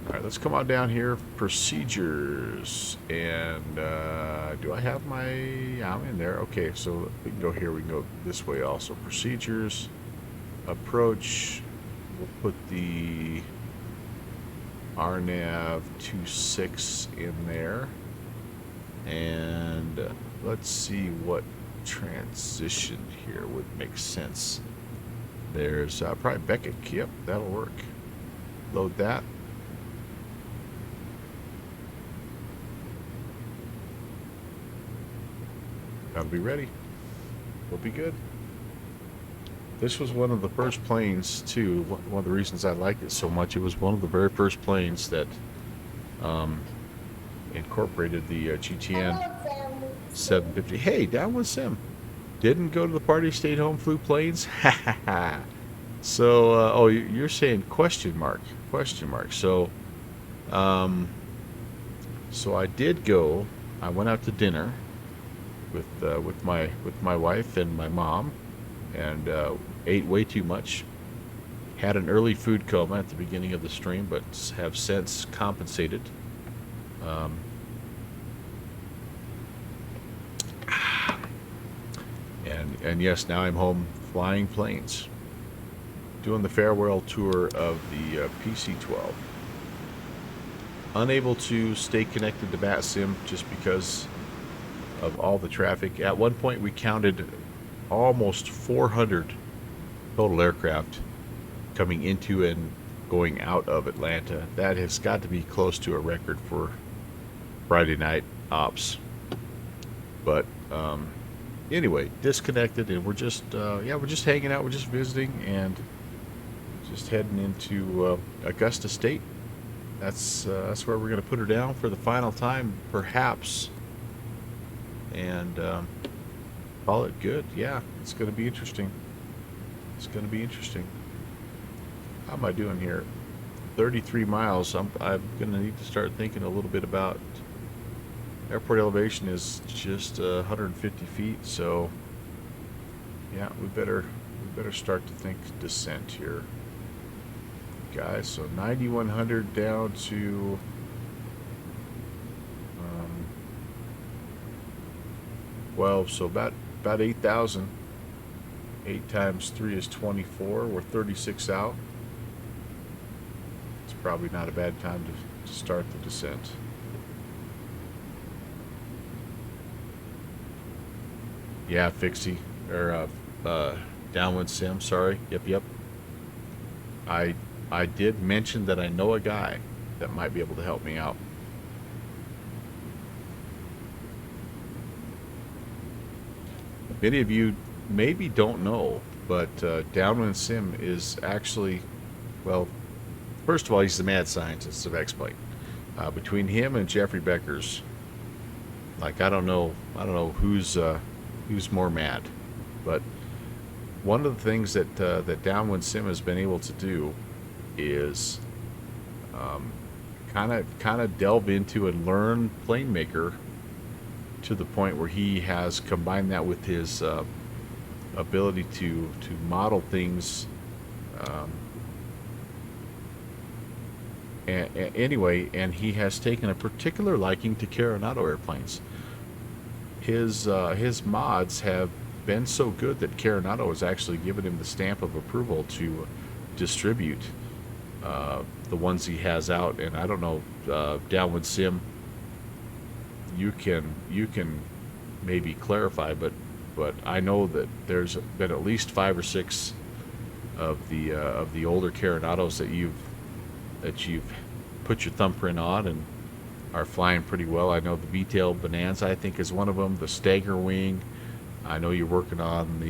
All right, let's come on down here. Procedures, and do I have my? I'm in there. Okay, so we can go here. We can go this way also. Procedures, approach. We'll put the RNAV 26 in there, and let's see what transition here would make sense. There's probably Beckett. Yep, that'll work. Load that. That'll be ready. We'll be good. This was one of the first planes, too. One of the reasons I like it so much, it was one of the very first planes that incorporated the GTN 750. Hey, down with Sim. Didn't go to the party, stayed home, flew planes. Ha ha ha. So, oh, you're saying question mark? Question mark. So, so I did go. I went out to dinner with my wife and my mom, and ate way too much. Had an early food coma at the beginning of the stream, but have since compensated. And yes, now I'm home flying planes, doing the farewell tour of the PC12. Unable to stay connected to BatSim just because of all the traffic. At one point, we counted almost 400 total aircraft coming into and going out of Atlanta. That has got to be close to a record for Friday night ops. But anyway, disconnected, and we're just we're just hanging out, we're just visiting, and just heading into Augusta State. That's where we're going to put her down for the final time, perhaps, and call it good. Yeah, it's going to be interesting. It's going to be interesting. How am I doing here? 33 miles. I'm going to need to start thinking a little bit about airport elevation is just 150 feet, so yeah, we better start to think descent here, guys. So 9100 down to 12, so about 8,000. 8 times 3 is 24. We're 36 out. It's probably not a bad time to start the descent. Yeah, Fixie, or Downwind Sim, sorry. Yep. I did mention that I know a guy that might be able to help me out. Many of you maybe don't know, but Downwind Sim is actually, well, first of all, he's the mad scientist of X-Plane. Between him and Jeffrey Beckers, like I don't know who's more mad, but one of the things that that Downwind Sim has been able to do is kind of delve into and learn plane maker to the point where he has combined that with his ability to model things. Anyway, and he has taken a particular liking to Carenado airplanes. His mods have been so good that Carenado has actually given him the stamp of approval to distribute the ones he has out. And I don't know, Downwind Sim, you can maybe clarify, but I know that there's been at least 5 or 6 of the older Carenados that you've put your thumbprint on and are flying pretty well. I know the V-tail Bonanza, I think, is one of them. The Stagger Wing. I know you're working on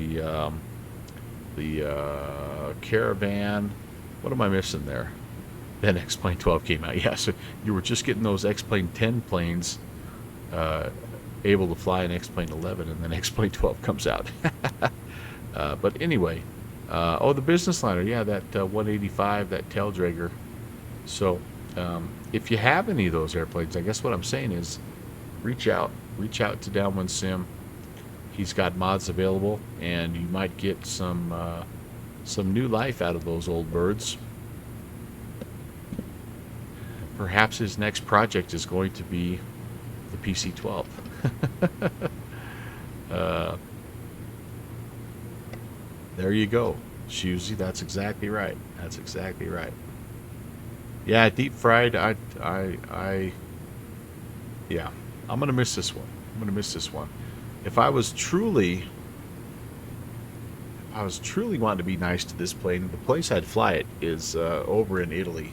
the Caravan. What am I missing there? Then X-Plane 12 came out. Yeah, so you were just getting those X-Plane 10 planes able to fly in X-Plane 11, and then X-Plane 12 comes out. But anyway, oh, the business liner, yeah, that 185, that tail dragger. So if you have any of those airplanes, I guess what I'm saying is reach out to Downwind Sim. He's got mods available, and you might get some new life out of those old birds. Perhaps his next project is going to be the PC12. There you go, Shusey. That's exactly right. That's exactly right. Yeah, deep fried. Yeah, I'm gonna miss this one. if I was truly wanting to be nice to this plane, the place I'd fly it is over in Italy.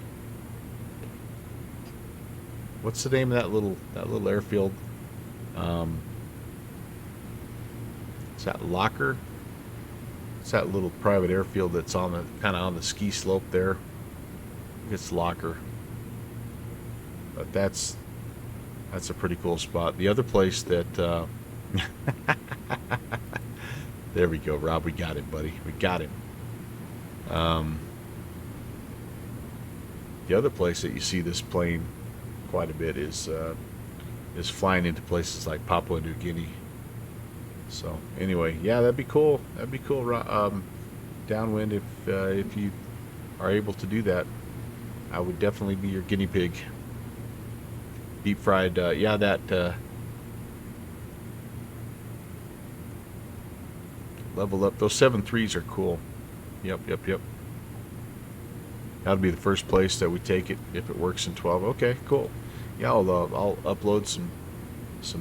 What's the name of that little airfield? Is that Locker? It's that little private airfield that's on the kind of on the ski slope there. It's Locker. But that's a pretty cool spot. The other place that there we go, Rob. We got him, buddy. We got him. The other place that you see this plane quite a bit is flying into places like Papua New Guinea. So anyway, yeah, that'd be cool. That'd be cool. Downwind, if you are able to do that, I would definitely be your guinea pig. Deep fried, yeah, that level up. Those 7.3s are cool. Yep. That'll be the first place that we take it if it works in 12. Okay, cool. Yeah, I'll upload some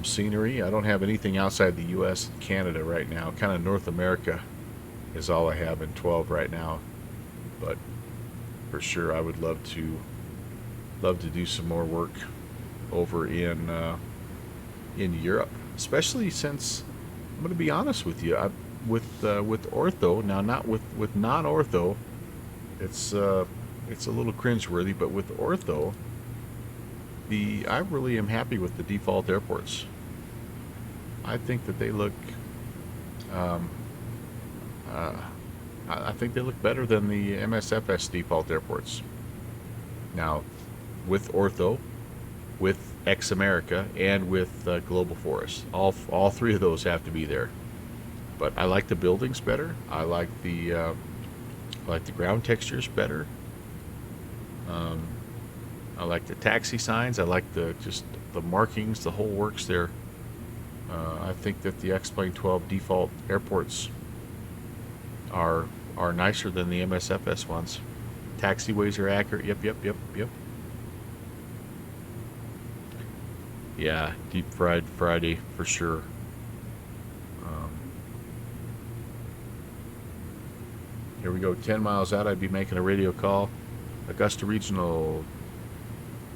scenery. I don't have anything outside the U.S. and Canada right now. Kind of North America is all I have in 12 right now. But for sure, I would love to do some more work over in Europe, especially since I'm going to be honest with you. With ortho now, not with non-ortho. It's a little cringeworthy, but with ortho, I really am happy with the default airports. I think that they look, I think they look better than the MSFS default airports. Now, with ortho, with X America, and with Global Forest, all three of those have to be there. But I like the buildings better. I like the ground textures better. I like the taxi signs. I like just the markings, the whole works there. I think that the X-Plane 12 default airports are nicer than the MSFS ones. Taxiways are accurate. Yep. Yeah, deep fried Friday for sure. Here we go. 10 miles out, I'd be making a radio call. Augusta Regional,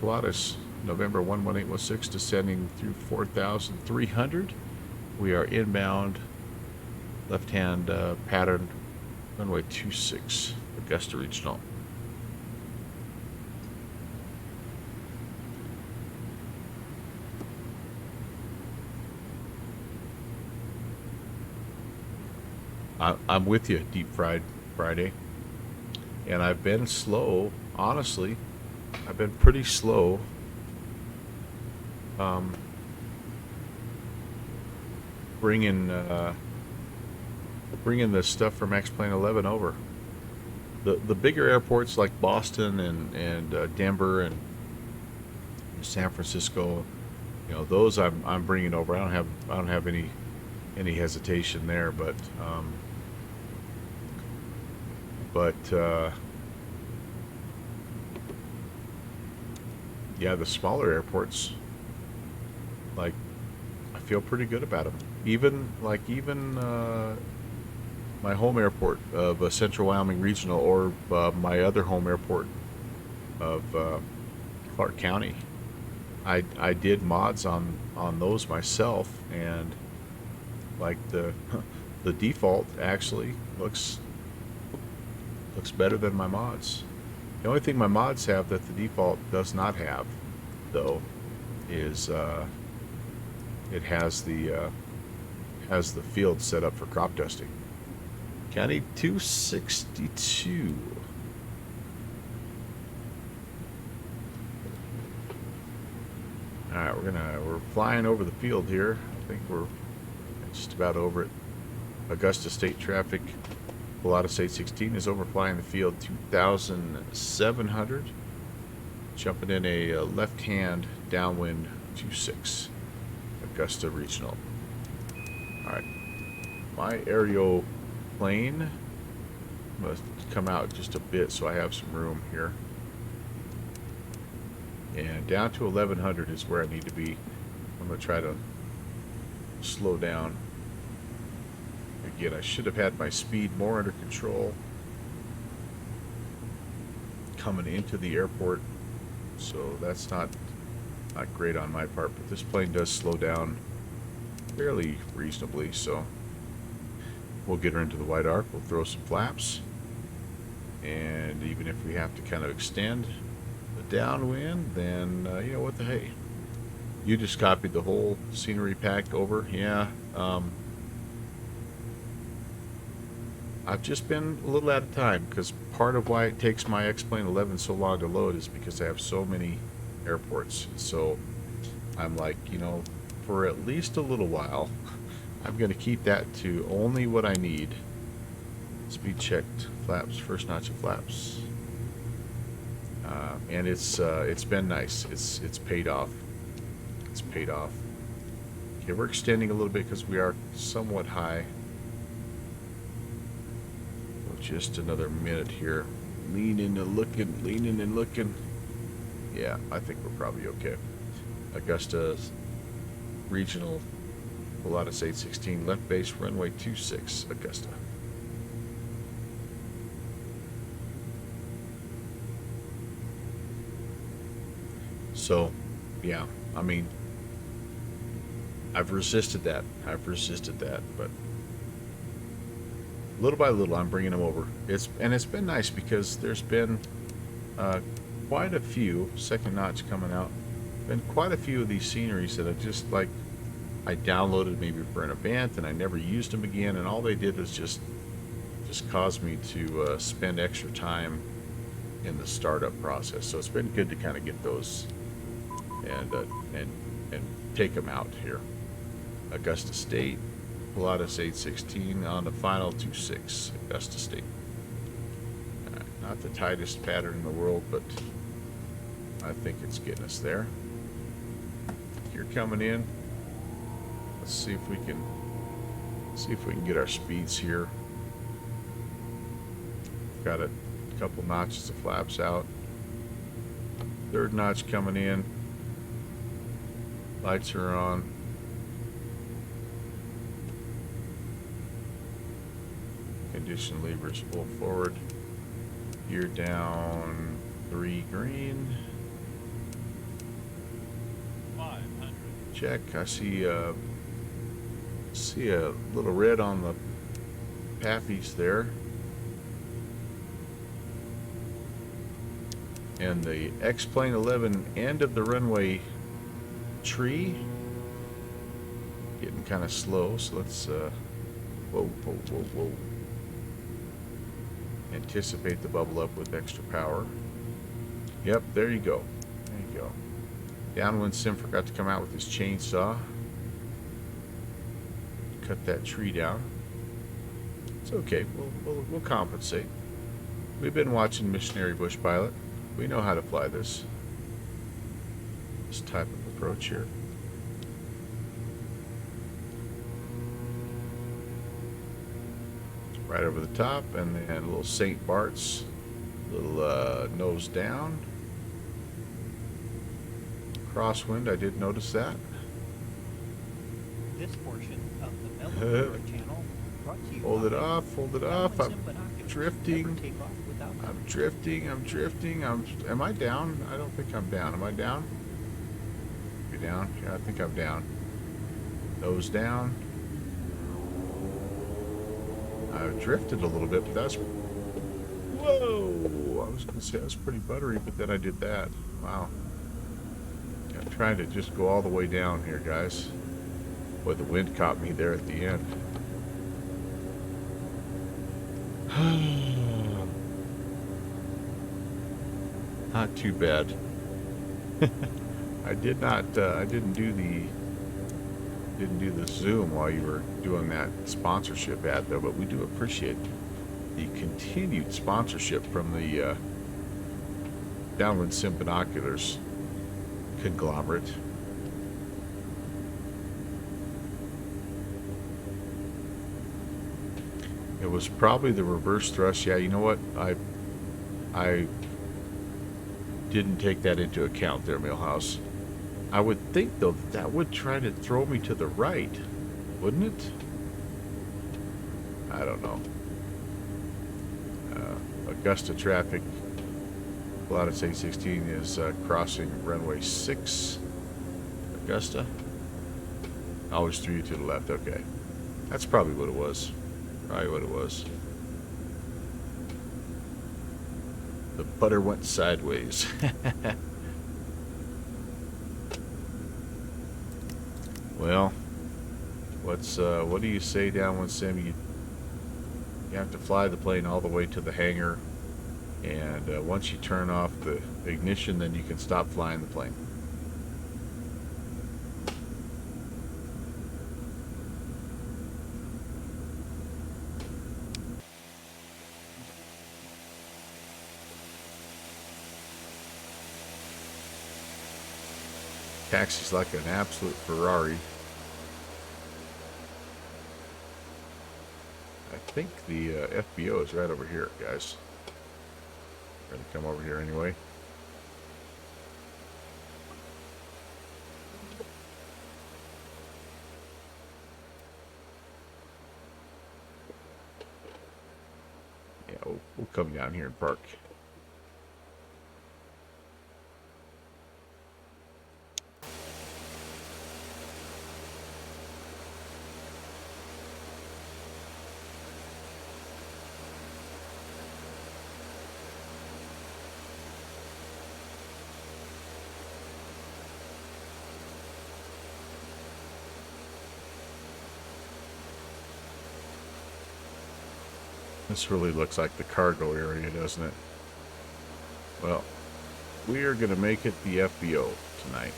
Pilatus, November 11816, descending through 4,300. We are inbound, left-hand pattern, runway 26, Augusta Regional. I'm with you, Deep Fried Friday. And I've been slow, honestly. I've been pretty slow. Bringing the stuff from X-Plane 11 over. The bigger airports like Boston and Denver and San Francisco, you know, those I'm bringing over. I don't have any hesitation there, but yeah, the smaller airports, like, I feel pretty good about them. Even my home airport of Central Wyoming Regional, or my other home airport of Clark County. I did mods on those myself, and like the default actually looks better than my mods. The only thing my mods have that the default does not have, though, is it has the field set up for crop dusting. County 262. All right, we're flying over the field here. I think we're just about over it. Augusta State traffic. Pilatus 816 is overflying the field 2,700. Jumping in a left-hand downwind 26. Augusta Regional. All right, my aerial plane must come out just a bit so I have some room here. And down to 1,100 is where I need to be. I'm going to try to slow down. Again, I should have had my speed more under control coming into the airport, so that's not great on my part, but this plane does slow down fairly reasonably, so we'll get her into the wide arc, we'll throw some flaps, and even if we have to kind of extend the downwind, then you know what the hey. You just copied the whole scenery pack over. Yeah, I've just been a little out of time, because part of why it takes my X-Plane 11 so long to load is because I have so many airports. So I'm like, you know, for at least a little while, I'm going to keep that to only what I need. Speed checked, flaps, first notch of flaps. And it's been nice. It's paid off. It's paid off. Okay, we're extending a little bit because we are somewhat high. Just another minute here. Leaning and looking, leaning and looking. Yeah, I think we're probably okay. Augusta Regional, Pilatus 816, left base, runway 26, Augusta. So, yeah, I mean, I've resisted that. But little by little, I'm bringing them over. It's been nice because there's been quite a few, second notch coming out, been quite a few of these sceneries that I just like, I downloaded maybe for an event and I never used them again, and all they did was just cause me to spend extra time in the startup process. So it's been good to kind of get those and take them out here. Augusta State, Pilatus 816 on the final 26, Augusta State. Not the tightest pattern in the world, but I think it's getting us there. You're coming in. Let's see if we can get our speeds here. Got a couple notches of flaps out. Third notch coming in. Lights are on. Condition levers pull forward. Gear down 3 green. 500. Check. I see a little red on the PAFIs there. And the X-Plane 11 end of the runway tree getting kind of slow, so let's whoa. Anticipate the bubble up with extra power. Yep, there you go. Downwind sim forgot to come out with his chainsaw. Cut that tree down. It's okay. We'll compensate. We've been watching Missionary Bush Pilot. We know how to fly this type of approach here. Right over the top, and then a little St. Bart's, little nose down. Crosswind, I did notice that. This portion of the Mellow Channel brought to you Hold it by off, I'm binoculars. drifting. Never take off without them. I'm drifting. Am I down? I don't think I'm down. Am I down? You down? Yeah, I think I'm down. Nose down. I've drifted a little bit, but that's... Whoa! I was going to say that was pretty buttery, but then I did that. Wow. I'm trying to just go all the way down here, guys. Boy, the wind caught me there at the end. Not too bad. I didn't do the Zoom while you were doing that sponsorship ad though, but we do appreciate the continued sponsorship from the Downwind Sim Binoculars conglomerate. It was probably the reverse thrust. Yeah, you know what? I didn't take that into account there, Millhouse. I would think, though, that would try to throw me to the right, wouldn't it? I don't know. Augusta traffic. Pilatus 816 is crossing runway 6. Augusta. Always threw you to the left. Okay. That's probably what it was. Probably what it was. The butter went sideways. Well, what do you say, Downwind Sim? You have to fly the plane all the way to the hangar, and once you turn off the ignition, then you can stop flying the plane. Taxi's like an absolute Ferrari. I think the FBO is right over here, guys. We're gonna come over here anyway. Yeah, we'll come down here and park. This really looks like the cargo area, doesn't it? Well, we are going to make it the FBO tonight.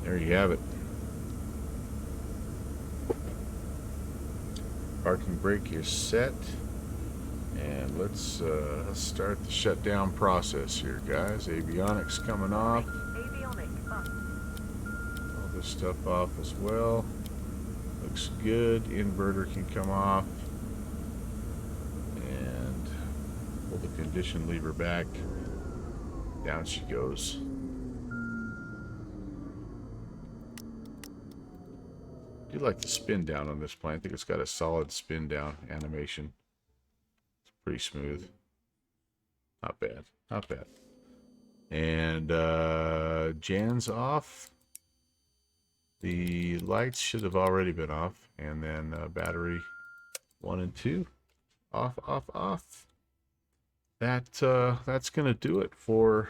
There you have it. Parking brake is set. And let's start the shutdown process here, guys. Avionics coming off. All this stuff off as well. Looks good. Inverter can come off. And pull the condition lever back. Down she goes. I do like the spin down on this plane. I think it's got a solid spin down animation. Pretty smooth. Not bad. Not bad. And Jan's off. The lights should have already been off. And then battery 1 and 2. Off, off, off. That's going to do it for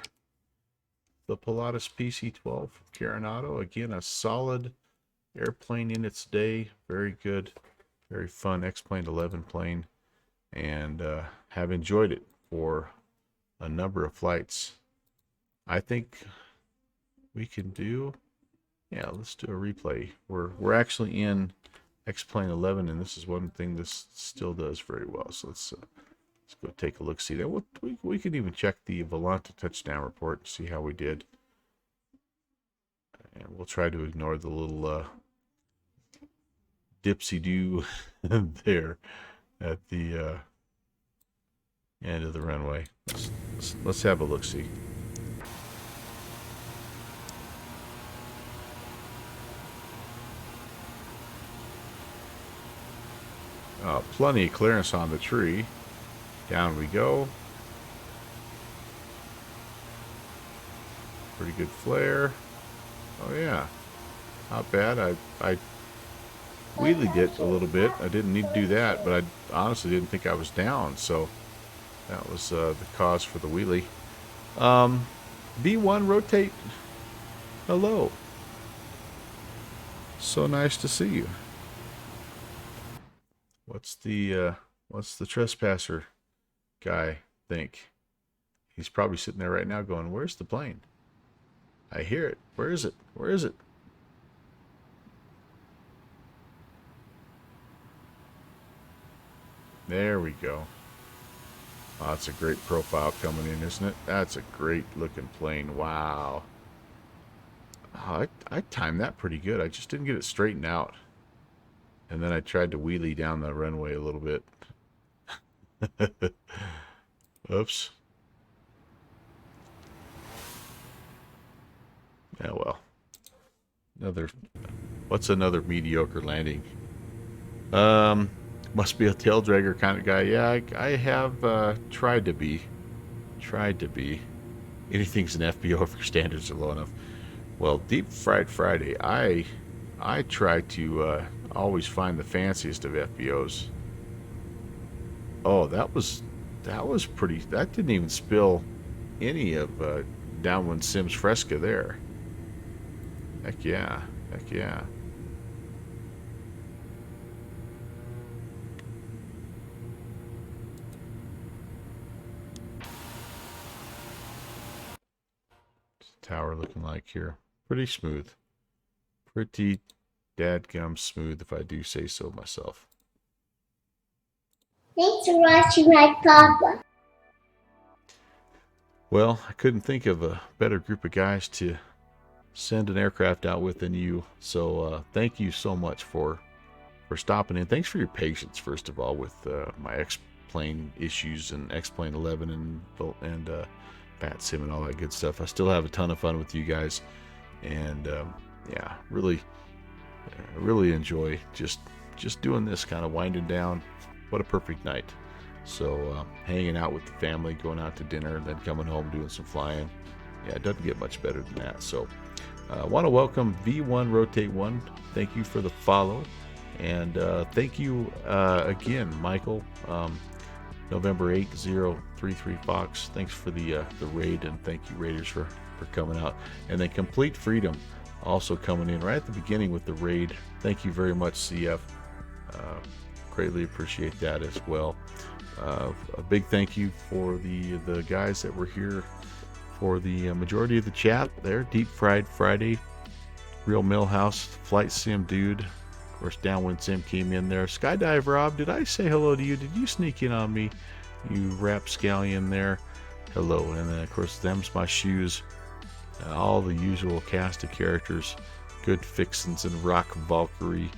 the Pilatus PC12 Carenado. Again, a solid airplane in its day. Very good. Very fun X-Plane 11 plane. And have enjoyed it for a number of flights. I think we can do, yeah, let's do a replay. We're actually in X-Plane 11, and this is one thing this still does very well. So let's go take a look, see that. We can even check the Volanta touchdown report and see how we did. And we'll try to ignore the little dipsy-do there at the end of the runway. Let's have a look-see. Plenty of clearance on the tree. Down we go. Pretty good flare. Oh yeah, not bad. I wheelied it a little bit. I didn't need to do that, but I honestly didn't think I was down, so that was the cause for the wheelie. V1 rotate. Hello. So nice to see you. What's the trespasser guy think? He's probably sitting there right now going, "Where's the plane? I hear it. Where is it? Where is it?" There we go. Oh, that's a great profile coming in, isn't it? That's a great looking plane. Wow. Oh, I timed that pretty good. I just didn't get it straightened out. And then I tried to wheelie down the runway a little bit. Oops. Yeah, well. What's another mediocre landing? Must be a tail dragger kind of guy. Yeah, I have tried to be. Tried to be. Anything's an FBO if your standards are low enough. Well, Deep Fried Friday, I try to always find the fanciest of FBOs. Oh, that was pretty. That didn't even spill any of Downwind Sims Fresca there. Heck yeah, heck yeah. Tower looking like here. Pretty smooth. Pretty dadgum smooth, if I do say so myself. Thanks for watching my papa. Well, I couldn't think of a better group of guys to send an aircraft out with than you. So thank you so much for stopping in. Thanks for your patience, first of all, with my X-Plane issues and X-Plane 11 and Bat Sim and all that good stuff. I still have a ton of fun with you guys, and yeah, really enjoy just doing this, kind of winding down. What a perfect night. So hanging out with the family, going out to dinner, and then coming home doing some flying. Yeah, it doesn't get much better than that. So I want to welcome V1 Rotate 1. Thank you for the follow, and thank you again, Michael. November 8033 Fox. Thanks for the raid, and thank you Raiders for coming out. And then Complete Freedom also coming in right at the beginning with the raid. Thank you very much, CF. Greatly appreciate that as well. A big thank you for the guys that were here for the majority of the chat there. Deep Fried Friday, Real Millhouse, Flight Sim Dude. Of course, Downwind Sim came in there. Skydive Rob, did I say hello to you? Did you sneak in on me? You rapscallion there. Hello. And then, of course, them's my shoes. All the usual cast of characters. Good Fixins and Rock Valkyrie,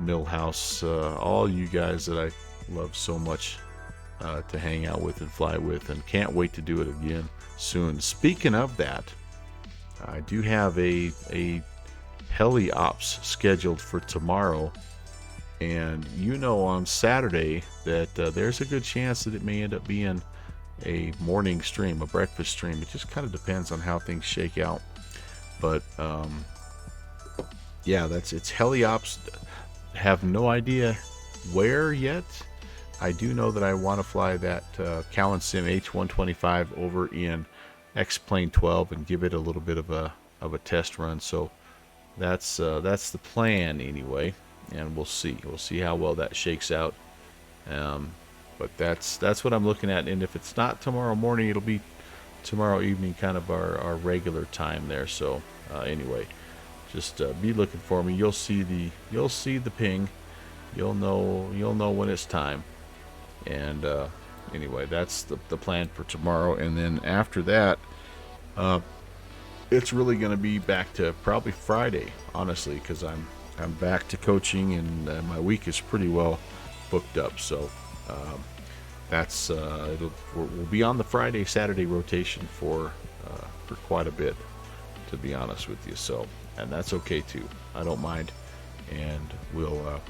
Millhouse. All you guys that I love so much to hang out with and fly with. And can't wait to do it again soon. Speaking of that, I do have a heli ops scheduled for tomorrow, and you know on Saturday that there's a good chance that it may end up being a morning stream, a breakfast stream. It just kind of depends on how things shake out, but yeah, it's heli ops. Have no idea where yet. I do know that I want to fly that Callan Sim H125 over in X-Plane 12 and give it a little bit of a test run. So that's the plan anyway, and we'll see how well that shakes out. But that's what I'm looking at, and if it's not tomorrow morning, it'll be tomorrow evening, kind of our regular time there. So anyway, just be looking for me. You'll see the ping. You'll know when it's time. And anyway, that's the plan for tomorrow, and then after that, it's really going to be back to probably Friday, honestly, because I'm back to coaching, and my week is pretty well booked up. So that's we'll be on the Friday-Saturday rotation for quite a bit, to be honest with you. So, and that's okay too. I don't mind, and we'll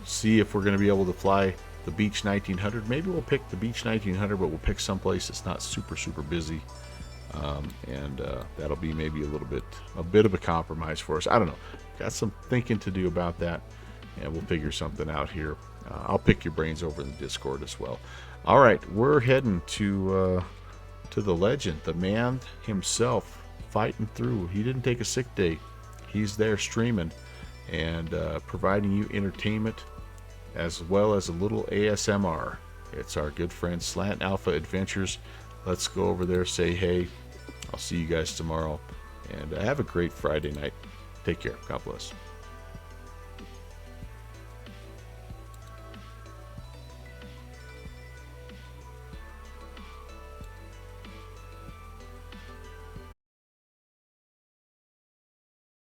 see if we're going to be able to fly the Beach 1900. Maybe we'll pick the Beach 1900, but we'll pick someplace that's not super busy. And that'll be maybe a bit of a compromise for us. I don't know. Got some thinking to do about that, and we'll figure something out here. I'll pick your brains over in the Discord as well. All right, we're heading to the legend, the man himself, fighting through. He didn't take a sick day. He's there streaming and providing you entertainment as well as a little ASMR. It's our good friend Slant Alpha Adventures. Let's go over there, say hey. I'll see you guys tomorrow, and have a great Friday night. Take care. God bless.